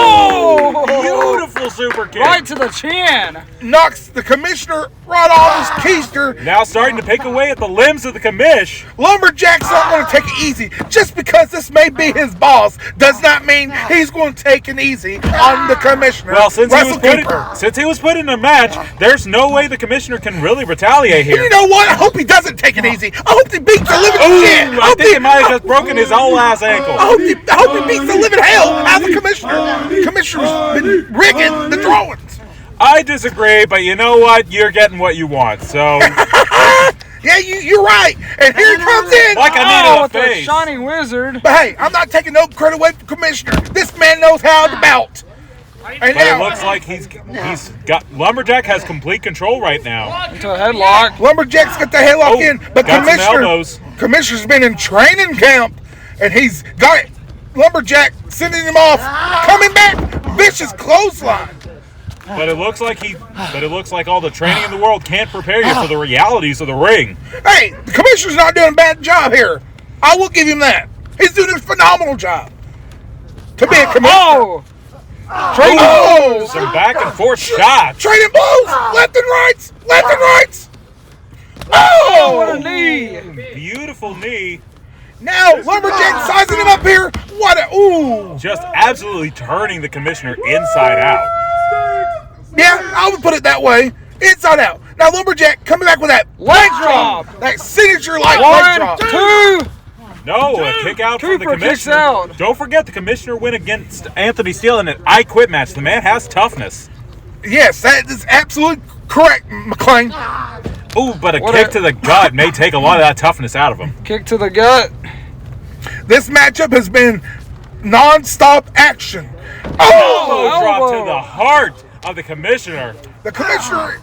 Beautiful super kick. Right to the chin. Knocks the commissioner right off his keister. Now starting to pick away at the limbs of the commish. Lumberjack's not going to take it easy. Just because this may be his boss does not mean he's going to take it easy on the commissioner. Well, since he was put in a match, there's no way the commissioner can really retaliate here. And you know what? I hope he doesn't take it easy. I hope he beats the living shit. I think he might have just broken his whole ass ankle. I hope he beats the living hell out of the commissioner. The commissioner's been rigging the drawings. I disagree, but you know what? You're getting what you want, so... Yeah, you're right. And here he comes in. Like I needed a with face. the shining wizard. But hey, I'm not taking no credit away from Commissioner. This man knows how to belt. And But now, it looks like he's got... Lumberjack has complete control right now. Into a headlock. Lumberjack's got the headlock in, but got some elbows. Commissioner's been in training camp, and he's got it. Lumberjack sending him off, coming back, vicious clothesline. But it looks like all the training in the world can't prepare you for the realities of the ring. Hey, the commissioner's not doing a bad job here. I will give him that. He's doing a phenomenal job to be a commissioner. Some back and forth shots. Trading blows, left and rights. Oh, what a knee. Beautiful knee. Now Lumberjack sizing him up here. Just absolutely turning the commissioner inside out. Yeah, I would put it that way. Inside out. Now Lumberjack coming back with that Leg drop. That signature leg drop. 1, 2. No, a kick out from the Cooper kicks commissioner. out. Don't forget the commissioner went against Anthony Steele in an I Quit match. The man has toughness. Yes, that is absolutely correct, McLean. Ooh, but a kick to the gut may take a lot of that toughness out of him. Kick to the gut. This matchup has been non-stop action. Elbow drop to the heart of the commissioner. The commissioner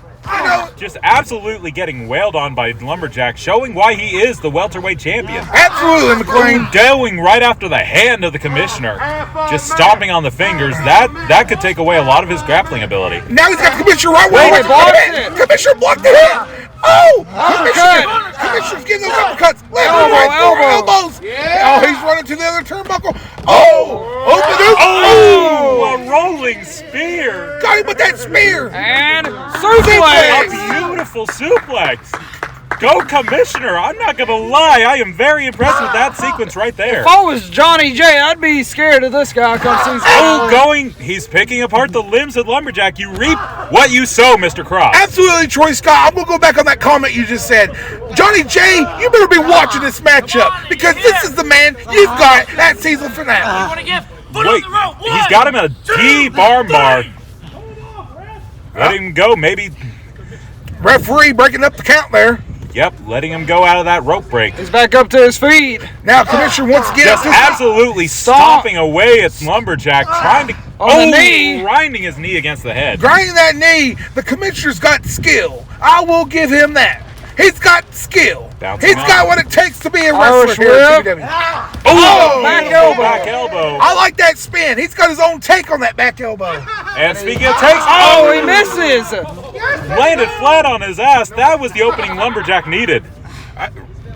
Just absolutely getting wailed on by Lumberjack, showing why he is the welterweight champion. Absolutely, McLean. Going right after the hand of the commissioner, just stomping on the fingers. That could take away a lot of his grappling ability. Now he's got the commissioner right where he wants it. Commissioner blocked the hit. Oh! Commissioner's getting those uppercuts. Left and right, elbows. Yeah. Oh, he's running to the other turnbuckle. Oh! Oh! A rolling spear. Got him with that spear. And suplex. A beautiful suplex. Go Commissioner. I'm not going to lie. I am very impressed with that sequence right there. If I was Johnny J, I'd be scared of this guy. He's picking apart the limbs of Lumberjack. You reap what you sow, Mr. Cross. Absolutely, Troy Scott. I'm going to go back on that comment you just said. Johnny J, you better be watching this matchup because this is the man you've got at season finale. You want to give? Foot on the rope. He's got him in a deep armbar. Let him go, maybe. Referee breaking up the count there. Yep, letting him go out of that rope break. He's back up to his feet. Now, Commissioner wants to get just absolutely stomping away at Lumberjack, trying to the knee, grinding his knee against the head. Grinding that knee. The Commissioner's got skill. I will give him that. He's got skill. He's got what it takes to be a wrestler here at TBW. Back elbow. I like that spin. He's got his own take on that back elbow. And speaking of takes, he misses. Landed flat on his ass. That was the opening Lumberjack needed.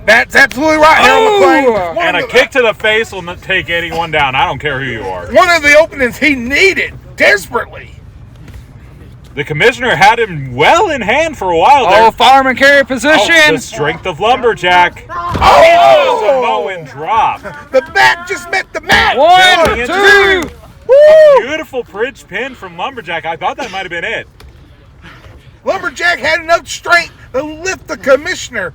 That's absolutely right, Harold McClain. And a kick to the face will not take anyone down. I don't care who you are. One of the openings he needed desperately. The Commissioner had him well in hand for a while there. Oh, fireman carry position. The strength of Lumberjack. Samoan drop. The back just met the mat. 1, 2. Woo! Beautiful bridge pin from Lumberjack. I thought that might have been it. Lumberjack had enough strength to lift the Commissioner.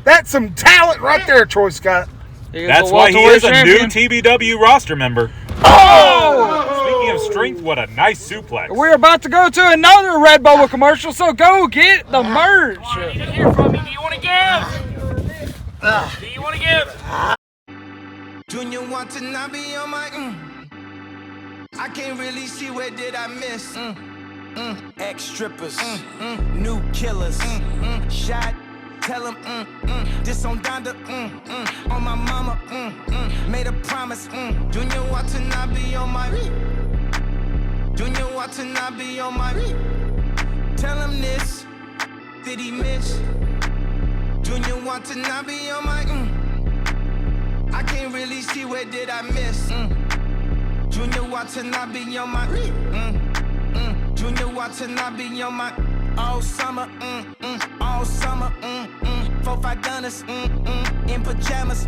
That's some talent right there, Troy Scott. That's why he is a new TBW roster member. Speaking of strength, what a nice suplex. We're about to go to another Red Bubble commercial, so go get the merch. I need to hear from you. Do you want to give? Do you want to give? Junior want to not be on my I can't really see where did I miss. Ex-strippers, new killers, shot. Tell him, this on Donda, on my mama, made a promise, Junior Watanabe on my, Junior Watanabe on my, tell him this, did he miss? Junior Watanabe on my, I can't really see where did I miss, Junior Watanabe on my, Junior Watanabe on my, all summer, all summer, 4-5 gunners, in pajamas,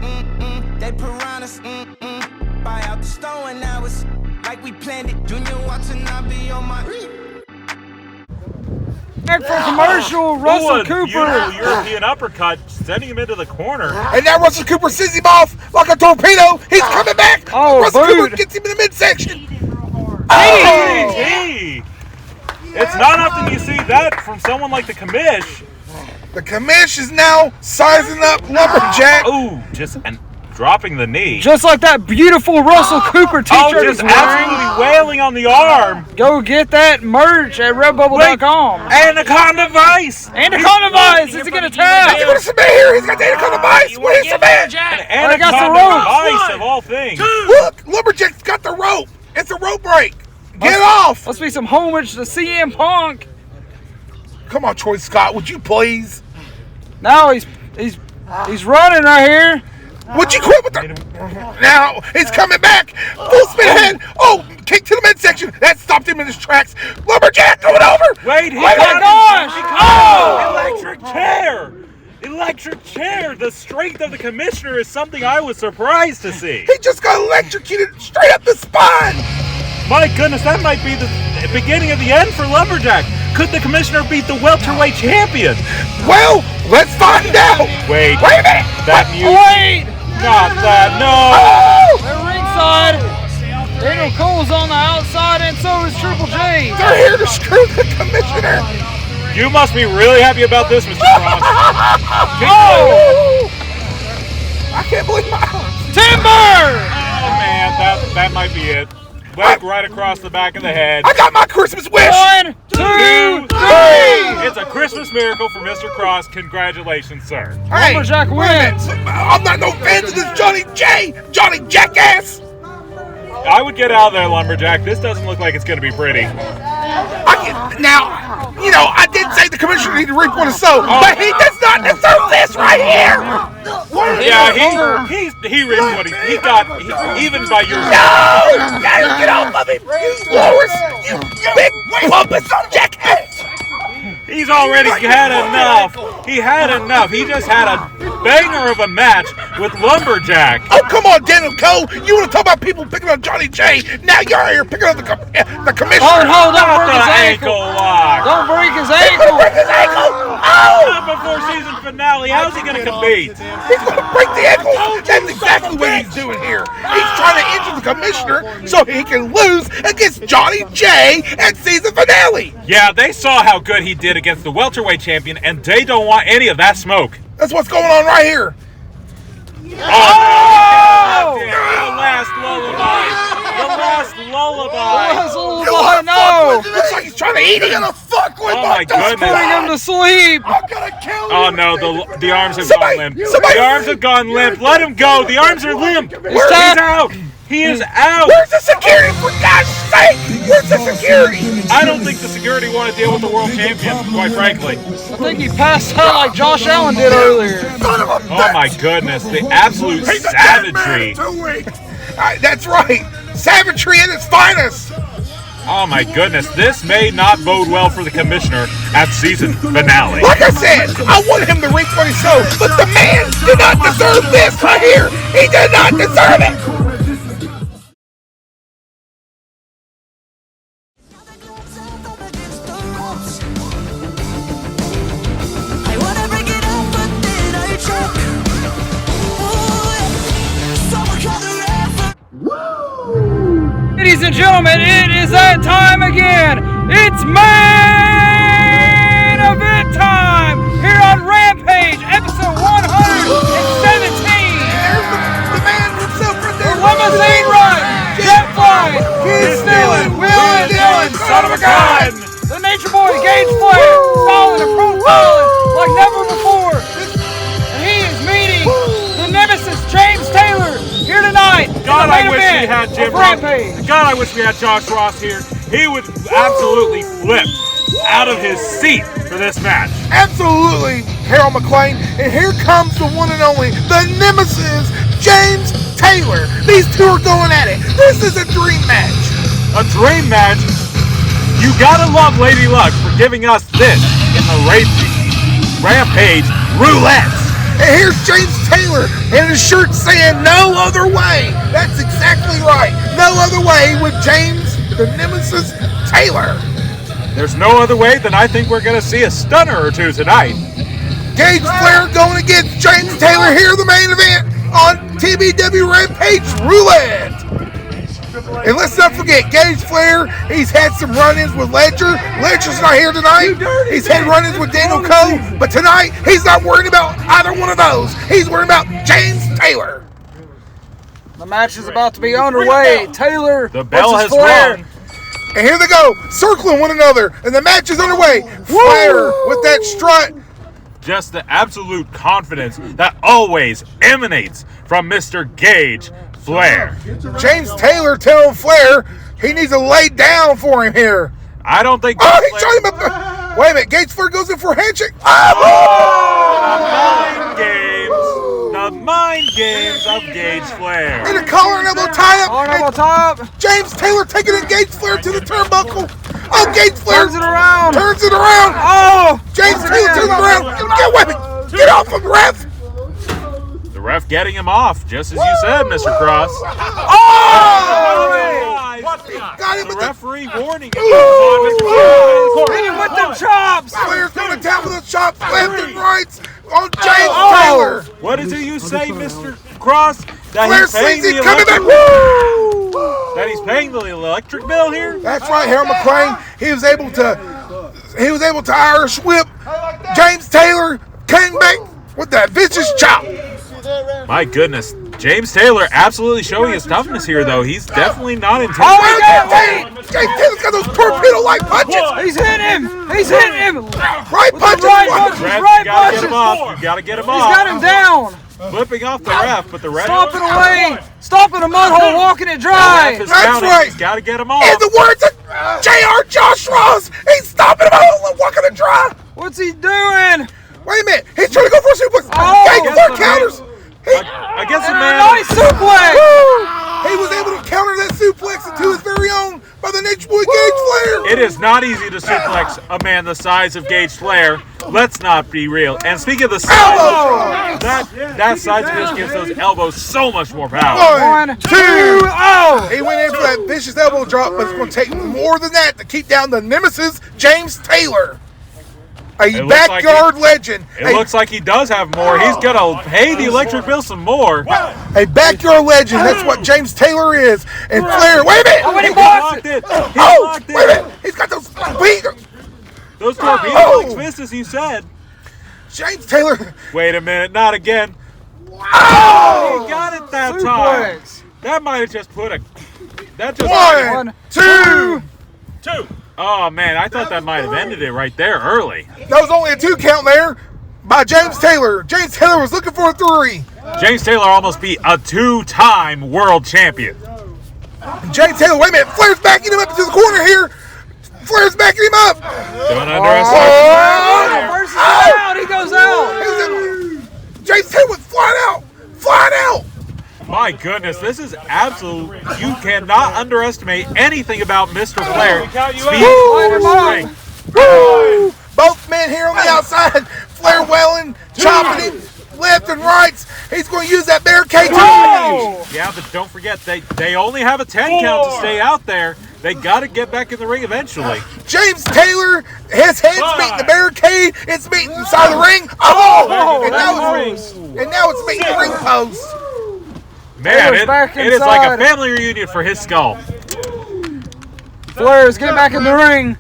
they piranhas, buy out the store and now it's like we planned it. Junior Watanabe on my. Back for commercial, Russell Cooper. Beautiful European uppercut, sending him into the corner. And now Russell Cooper sends him off like a torpedo. He's coming back. Russell Cooper gets him in the midsection. DDT! It's not often you see that from someone like the Commish. The Commish is now sizing up Lumberjack. And dropping the knee. Just like that beautiful Russell Cooper t-shirt. Just absolutely wailing on the arm. Go get that merch at redbubble.com. Anaconda Vice. Anaconda Vice. Is he going to tap? He's going to submit here. He's got the Anaconda Vice. What is submit? Anaconda Vice of all things. Look, Lumberjack's got the rope. It's a rope break. Get off! Must be some homage to CM Punk. Come on, Troy Scott, would you please? Now he's running right here. Would you quit with the... Now he's coming back. Full spin ahead. Oh, kick to the midsection. That stopped him in his tracks. Lumberjack going over. Wait, oh my gosh! Electric chair. Electric chair. The strength of the Commissioner is something I was surprised to see. He just got electrocuted straight up the spine. My goodness, that might be the beginning of the end for Lumberjack. Could the Commissioner beat the welterweight champion? Well, let's find out. Wait a minute. That music. Wait. Not that. No. They're ringside. Daniel Cole's on the outside, and so is Triple J. They're here to screw the Commissioner. You must be really happy about this, Mr. Cross. I can't believe my... Timber! Oh, man, that might be it. Leg right across the back of the head. I got my Christmas wish. 1, 2, 3. It's a Christmas miracle for Mr. Cross. Congratulations, sir. Hey, Lumberjack wins. I'm not no fan of this Johnny Jackass. I would get out of there, Lumberjack. This doesn't look like it's going to be pretty. Now, you know, I did say the commissioner needed to reap what is sown, but he does not deserve this right here. Yeah, he reaped what he got, even by your... No! Get off of him! You Loris! You big pompous jackass! He's already had enough. He had enough. He just had a banger of a match with Lumberjack. Oh, come on, Daniel Cole. You want to talk about people picking up Johnny J? Now you're here picking up the commissioner. Hold on, Not the ankle lock. Don't break his He's ankle. going to break his ankle. Oh! Not before season finale. How's he going to compete? He's going to break the ankle. That's exactly what he's doing here. He's trying to injure the commissioner so he can lose against Johnny J at season finale. Yeah, they saw how good he did against the welterweight champion, and they don't want any of that smoke. That's what's going on right here. Oh! The last lullaby. The last lullaby. No. Looks like he's trying to eat him. You're going to fuck with my goodness. Putting him to sleep. I'm going to kill you. Oh no, the arms have gone limp. The arms have gone limp. Let him go. The arms are limp. He's out. He is out. Where's the security, for God's sake? Where's the security? I don't think the security want to deal with the world champion, quite frankly. I think he passed out like Josh Allen did earlier. Oh my goodness, the absolute savagery. That's right. Savagery at its finest. Oh my goodness, this may not bode well for the commissioner at season finale. Like I said, I want him to reach what he sowed, but the man did not deserve this right here. He did not deserve it. Ladies and gentlemen, it is that time again. It's main event time here on Rampage, episode 117. There's the man himself right there. Limousine run, jet flying, kid stealing, wheeling, dealing, son of a gun. The Nature Boy, Gage Flair, falling and profiling like never before. And he is meeting the nemesis, James Taylor, here tonight. God, I wish we had Jim Ross. God, I wish we had Josh Ross here. He would absolutely flip out of his seat for this match. Absolutely, Harold McClain. And here comes the one and only, the nemesis, James Taylor. These two are going at it. This is a dream match. A dream match? You gotta love Lady Luck for giving us this in the Rampage Roulette. And here's James Taylor in his shirt saying no other way. That's exactly right. No other way with James, the nemesis, Taylor. There's no other way than I think we're going to see a stunner or two tonight. Gage Flair going against James Taylor here, the main event on TBW Rampage Roulette. And let's not forget, Gage Flair, he's had some run-ins with Ledger. Ledger's not here tonight. He's had run-ins with Daniel Cole. But tonight, he's not worried about either one of those. He's worried about James Taylor. The match is about to be underway. Taylor the bell has Flair. rung. And here they go, circling one another. And the match is underway. Flair with that strut. Just the absolute confidence that always emanates from Mr. Gage Flair. James Taylor telling Flair he needs to lay down for him here. I don't think. Oh, he shot him up there. Wait a minute, Gage Flair goes in for a handshake. The mind games of Gage Flair. And a collar and elbow tie-up. Collar and elbow tie-up. James Taylor taking in Gage Flair to the turnbuckle. Oh, Gage Flair turns it around. Oh, James Taylor turns it around. Get away! Get off him, ref! The ref getting him off, just as you said, Mr. Cross. Got him the with referee warning him. Mr. Cross. Hit him with them chops. Flair's going down with the chops, left and right on James Taylor. What is it you say, Mr. Cross? That Flair he's paying slings the it, coming back. That he's paying the electric bill here? That's right, Harold McClain. He was able to Irish whip James Taylor, came back with that vicious chop. My goodness, James Taylor absolutely showing his toughness here, though. He's definitely not Oh, intimidated. James Taylor's got those torpedo-like punches. He's hitting him. He's hitting him. Right With the punches. right punches. Ref, Right you gotta get him punches. off. You gotta get him He's off. got him down. Flipping off the ref, but the ref. Stomping away. Stomping a mud hole, walking it dry. Ref is That's counting. right. He's gotta get him off. In the words of J.R. Josh Ross, he's stopping him out, walking the dry. What's he doing? Wait a minute, he's trying to go for a suplex. Oh, Gage against Flair the counters. Against the And a man. nice suplex. Woo! He was able to counter that suplex into his very own by the Nature Boy Gage Flair. It is not easy to suplex a man the size of Gage Flair. Let's not be real. And speaking of the size, that size of his gives those elbows so much more power. 1, 2, oh! He went in for that vicious elbow drop, but it's going to take more than that to keep down the nemesis, James Taylor. A It looks like backyard legend. It looks like he does have more. He's going to pay the electric bill some more. A backyard legend. That's what James Taylor is. And Flair, wait a minute. Oh, when he He blocks locked it. it. He Oh, locked wait a it. minute. He's got those feet. Those torpedo-like fists, as you said. James Taylor. Wait a minute, not again. Oh! He got it that time. Suplex. That might have just put a. That just. 1, 2. Oh man, I thought that might have ended it right there early. That was only a 2 count there by James Taylor. James Taylor was looking for a 3. James Taylor almost beat a 2-time world champion. James Taylor, wait a minute. Flair's backing him up into the corner here. Flair's backing him up. Don't underestimate. Oh! Versus out. He goes out. James Taylor was flying out. Flying out. My goodness, this is absolute. You cannot underestimate anything about Mr. Flair. Speed, strength. Woo! Both men here on the outside. Flair wailing, chopping him left and right. He's going to use that barricade too. Yeah, but don't forget, they only have a 10 count to stay out there. They got to get back in the ring eventually. James Taylor, his head's meeting the barricade. It's meeting inside the ring. Oh! And now it's meeting the ring post. Man, back it is like a inside. family reunion for his skull. Flair's getting back in the ring.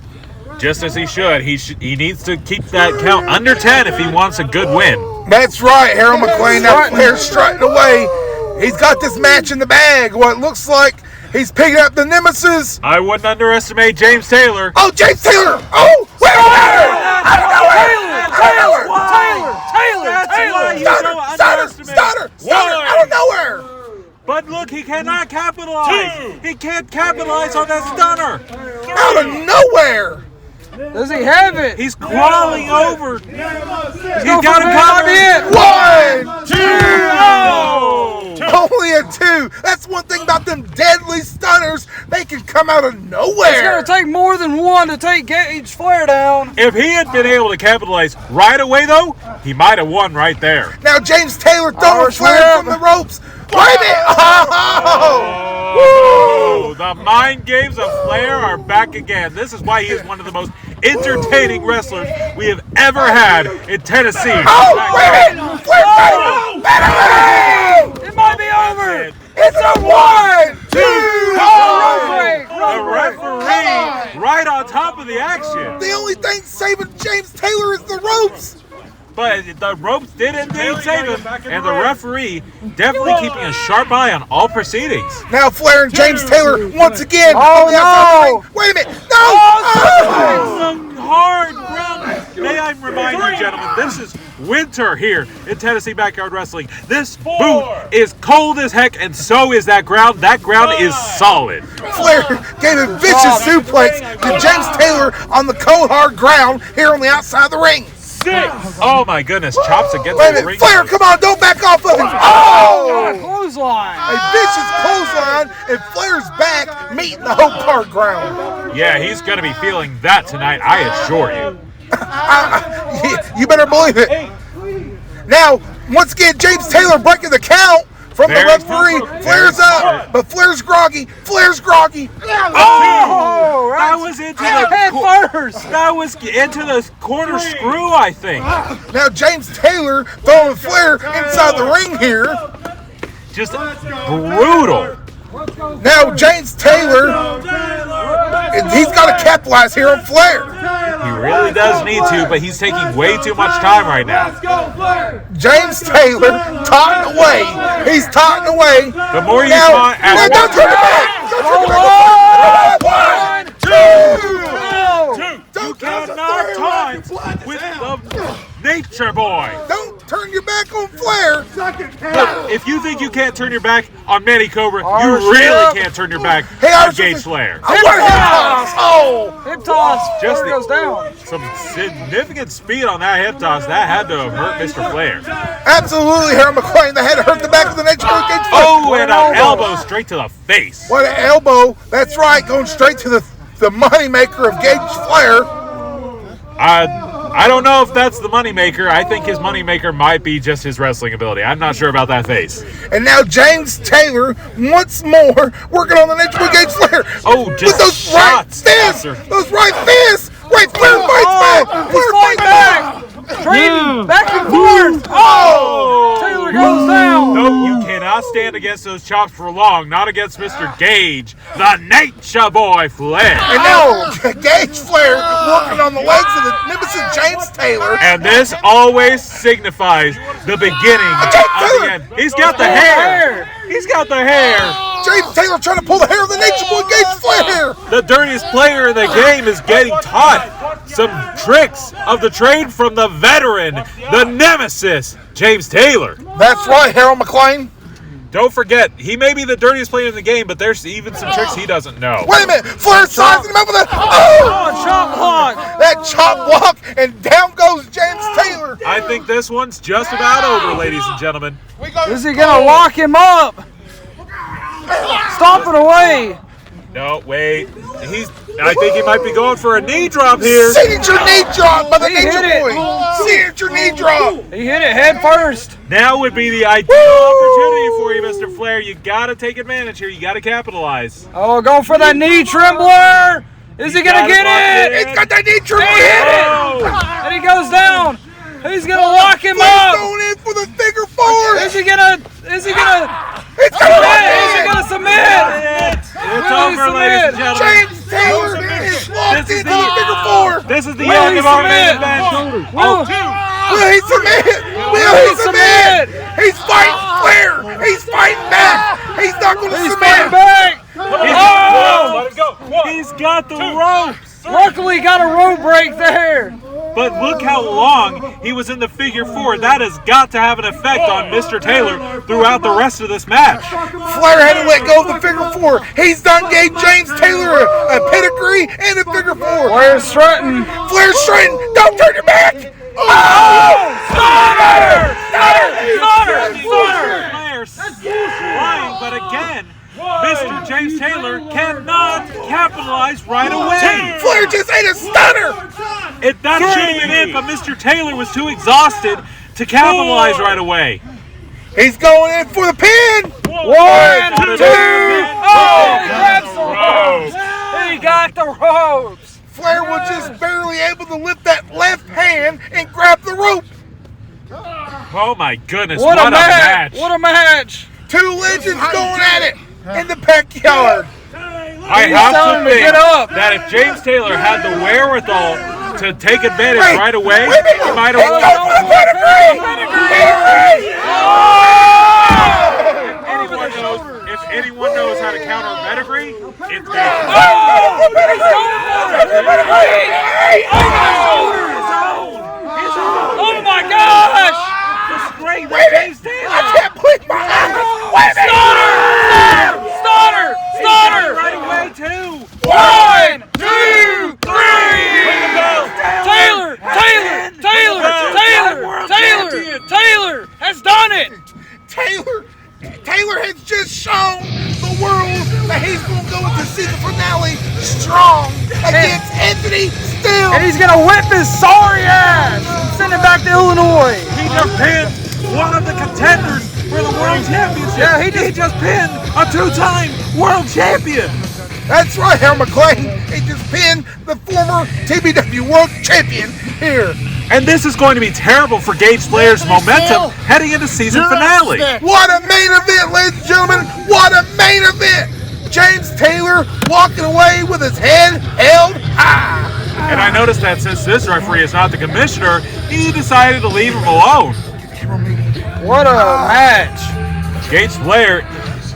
Just as he should. He needs to keep that count under 10 if he wants a good win. That's right, Harold McLean. Now Flair's strutting away. He's got this match in the bag. What looks like he's picking up the nemesis. I wouldn't underestimate James Taylor. Oh, James Taylor! Oh, wait! I don't know where! Taylor! Stunner! Out of nowhere! But look, he cannot capitalize. He can't capitalize on that stunner. Out of nowhere! Does he have it? He's crawling over. He's got him covered. 1, 2, Oh! Only a 2. That's one thing about them deadly stunners. They can come out of It's nowhere. going to take more than one to take Gage Flair down. If he had been able to capitalize right away, though, he might have won right there. Now James Taylor throwing Flair from the ropes. Wait a minute! Oh, the mind games of Flair are back again. This is why he is one of the most entertaining wrestlers we have ever had in Tennessee. Oh, wait a minute! Flair's back! It might be over. It's a 1, 2, The referee right on top of the action. The only thing saving James Taylor is the ropes. But the ropes did indeed save him, and the referee definitely keeping a sharp eye on all proceedings. Now Flair and James Taylor once again. Oh, no. Wait a minute! No! It's a hard ground. May I remind you, gentlemen, this is winter here in Tennessee Backyard Wrestling. This booth is cold as heck, and so is that ground. That ground is solid. Flair gave a vicious suplex to James Taylor on the cold hard ground here on the outside of the ring. Oh my goodness, chops against Wait a the minute, ring. Flair, come on, don't back off of him. Oh! Clothesline. A vicious clothesline, and Flair's back meeting the whole hard ground. Yeah, he's going to be feeling that tonight, I assure you. You better believe it. Now, once again, James Taylor breaking the count from the referee. Flair's up, but Flair's groggy. Oh! That was into Head the first. That was into the corner screw, I think. Now James Taylor throwing Flair inside the ring here. Just brutal. Now James Taylor, he's got to capitalize here on Flair. He really does need to, but he's taking way too much time right now. James Taylor taunting away. He's taunting away. The more you Now, taunt, now, don't turn it back. Don't turn it back. 1, 2. You cannot taunt with the Nature Boy. Don't turn your back on Flair. Look, if you think you can't turn your back on Manny Cobra, you really can't turn your back on Gage Flair. I want a hip toss. Oh. Hip toss. Just Flair goes down. Some significant speed on that hip toss. That had to have hurt Mr. Flair. Absolutely, Harold McClain. That had to hurt the back of the Nature Boy Gage Flair. Oh, and an elbow straight to the face. What an elbow. That's right, going straight to the moneymaker of Gage Flair. I don't know if that's the moneymaker. I think his moneymaker might be just his wrestling ability. I'm not sure about that face. And now James Taylor, once more, working on the Nature Boy Gage Flair. Oh, just with those shots right fists. Those right fists. Wait, Flair fights back. Flair fights back. Trading back and forth. Oh! Taylor goes down. No, you cannot stand against those chops for long. Not against Mr. Gage, the Nature Boy Flair. And now Gage Flair working on the legs of the nemesis James Taylor. And this always signifies the beginning of the end. He's got the hair. He's got the hair. James Taylor trying to pull the hair of the Nature Boy Gage Flair. The dirtiest player in the game is getting taught some tricks of the trade from the veteran, the nemesis, James Taylor. That's right, Harold McClain. Don't forget, he may be the dirtiest player in the game, but there's even some tricks he doesn't know. Wait a minute. Flair sizing him up with a chop block. That chop block, and down goes James Taylor. I think this one's just about over, ladies and gentlemen. Is he going to lock him up? Stomping away. No, wait. I think he might be going for a knee drop here. Signature knee drop by the Nature Boy. Signature knee drop. He hit it head first. Now would be the ideal opportunity for you, Mr. Flair. You got to take advantage here. You got to capitalize. Oh, going for that knee trembler. Is he going to get it? He's got that knee trembler. He hit it. And he goes down. He's going to lock him Flair's up. going in for the figure four. Is he going to It's going to submit? It's over, ladies and gentlemen. James Taylor is locked into the figure four. This is the end of our main event. Will he submit? Will he submit? He's fighting Flair. He's fighting back. He's not going to submit. Fighting back. Let it go. He's got the ropes. Luckily, got a rope break there. But look how long he was in the figure four. That has got to have an effect on Mr. Taylor throughout the rest of this match. Flair had to let go of the figure four. He's done gave James Taylor a pedigree and a figure four. Flair's strutting. Flair's strutting. Don't turn your back. Flair flying, but again, Mr. James Taylor cannot capitalize right away. Flair just ate a stunner. That should have been it, but Mr. Taylor was too exhausted to capitalize right away. He's going in for the pin. 1, 2. Oh, he grabs the ropes. He got the ropes. Flair was just barely able to lift that left hand and grab the rope. Oh my goodness, what a match. What a match. Two legends going at it in the backyard. I have to think that if James Taylor had the wherewithal to take advantage right away, he might have won. If anyone knows how to counter pedigree, it's me. Oh my gosh! The straight with James Taylor. I can't believe my eyes. Stunner! Right away, too. 1, 2, 3! Taylor has done it! Taylor has just shown the world that he's going to go into season finale strong against Anthony Steele. And he's going to whip his sorry ass and send him back to Illinois. He just pinned one of the contenders for the world championship. Yeah, he just pinned a two-time world champion. That's right, Harold McClain. He just pinned the former TBW world champion here. And this is going to be terrible for Gage Flair's momentum heading into season finale. What a main event, ladies and gentlemen. What a main event. James Taylor walking away with his head held high. And I noticed that since this referee is not the commissioner, he decided to leave him alone. What a match. Gage Flair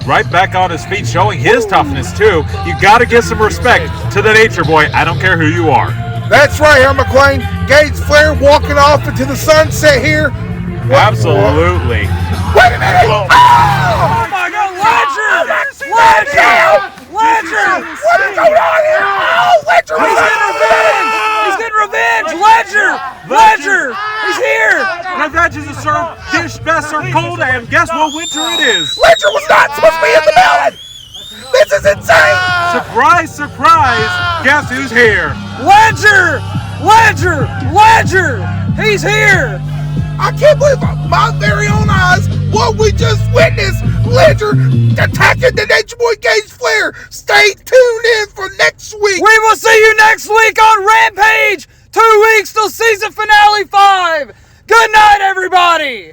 right back on his feet, showing his toughness too. You got to give some respect to the Nature Boy. I don't care who you are. That's right, Aaron McLean. Gage Flair walking off into the sunset here. Absolutely. Wait a minute! Oh my God, Ledger! Ledger! What is going on here? Oh, Ledger! He's getting revenge! Ledger! He's here! Revenge is a dish best served cold, and guess what winter it is? Ledger was not supposed to be in the building! This is insane! Surprise, surprise! Guess who's here? Ledger! He's here! I can't believe my very own eyes what we just witnessed. Ledger attacking the Nature Boy Gage Flair. Stay tuned in for next week. We will see you next week on Rampage. 2 weeks till season finale 5. Good night, everybody.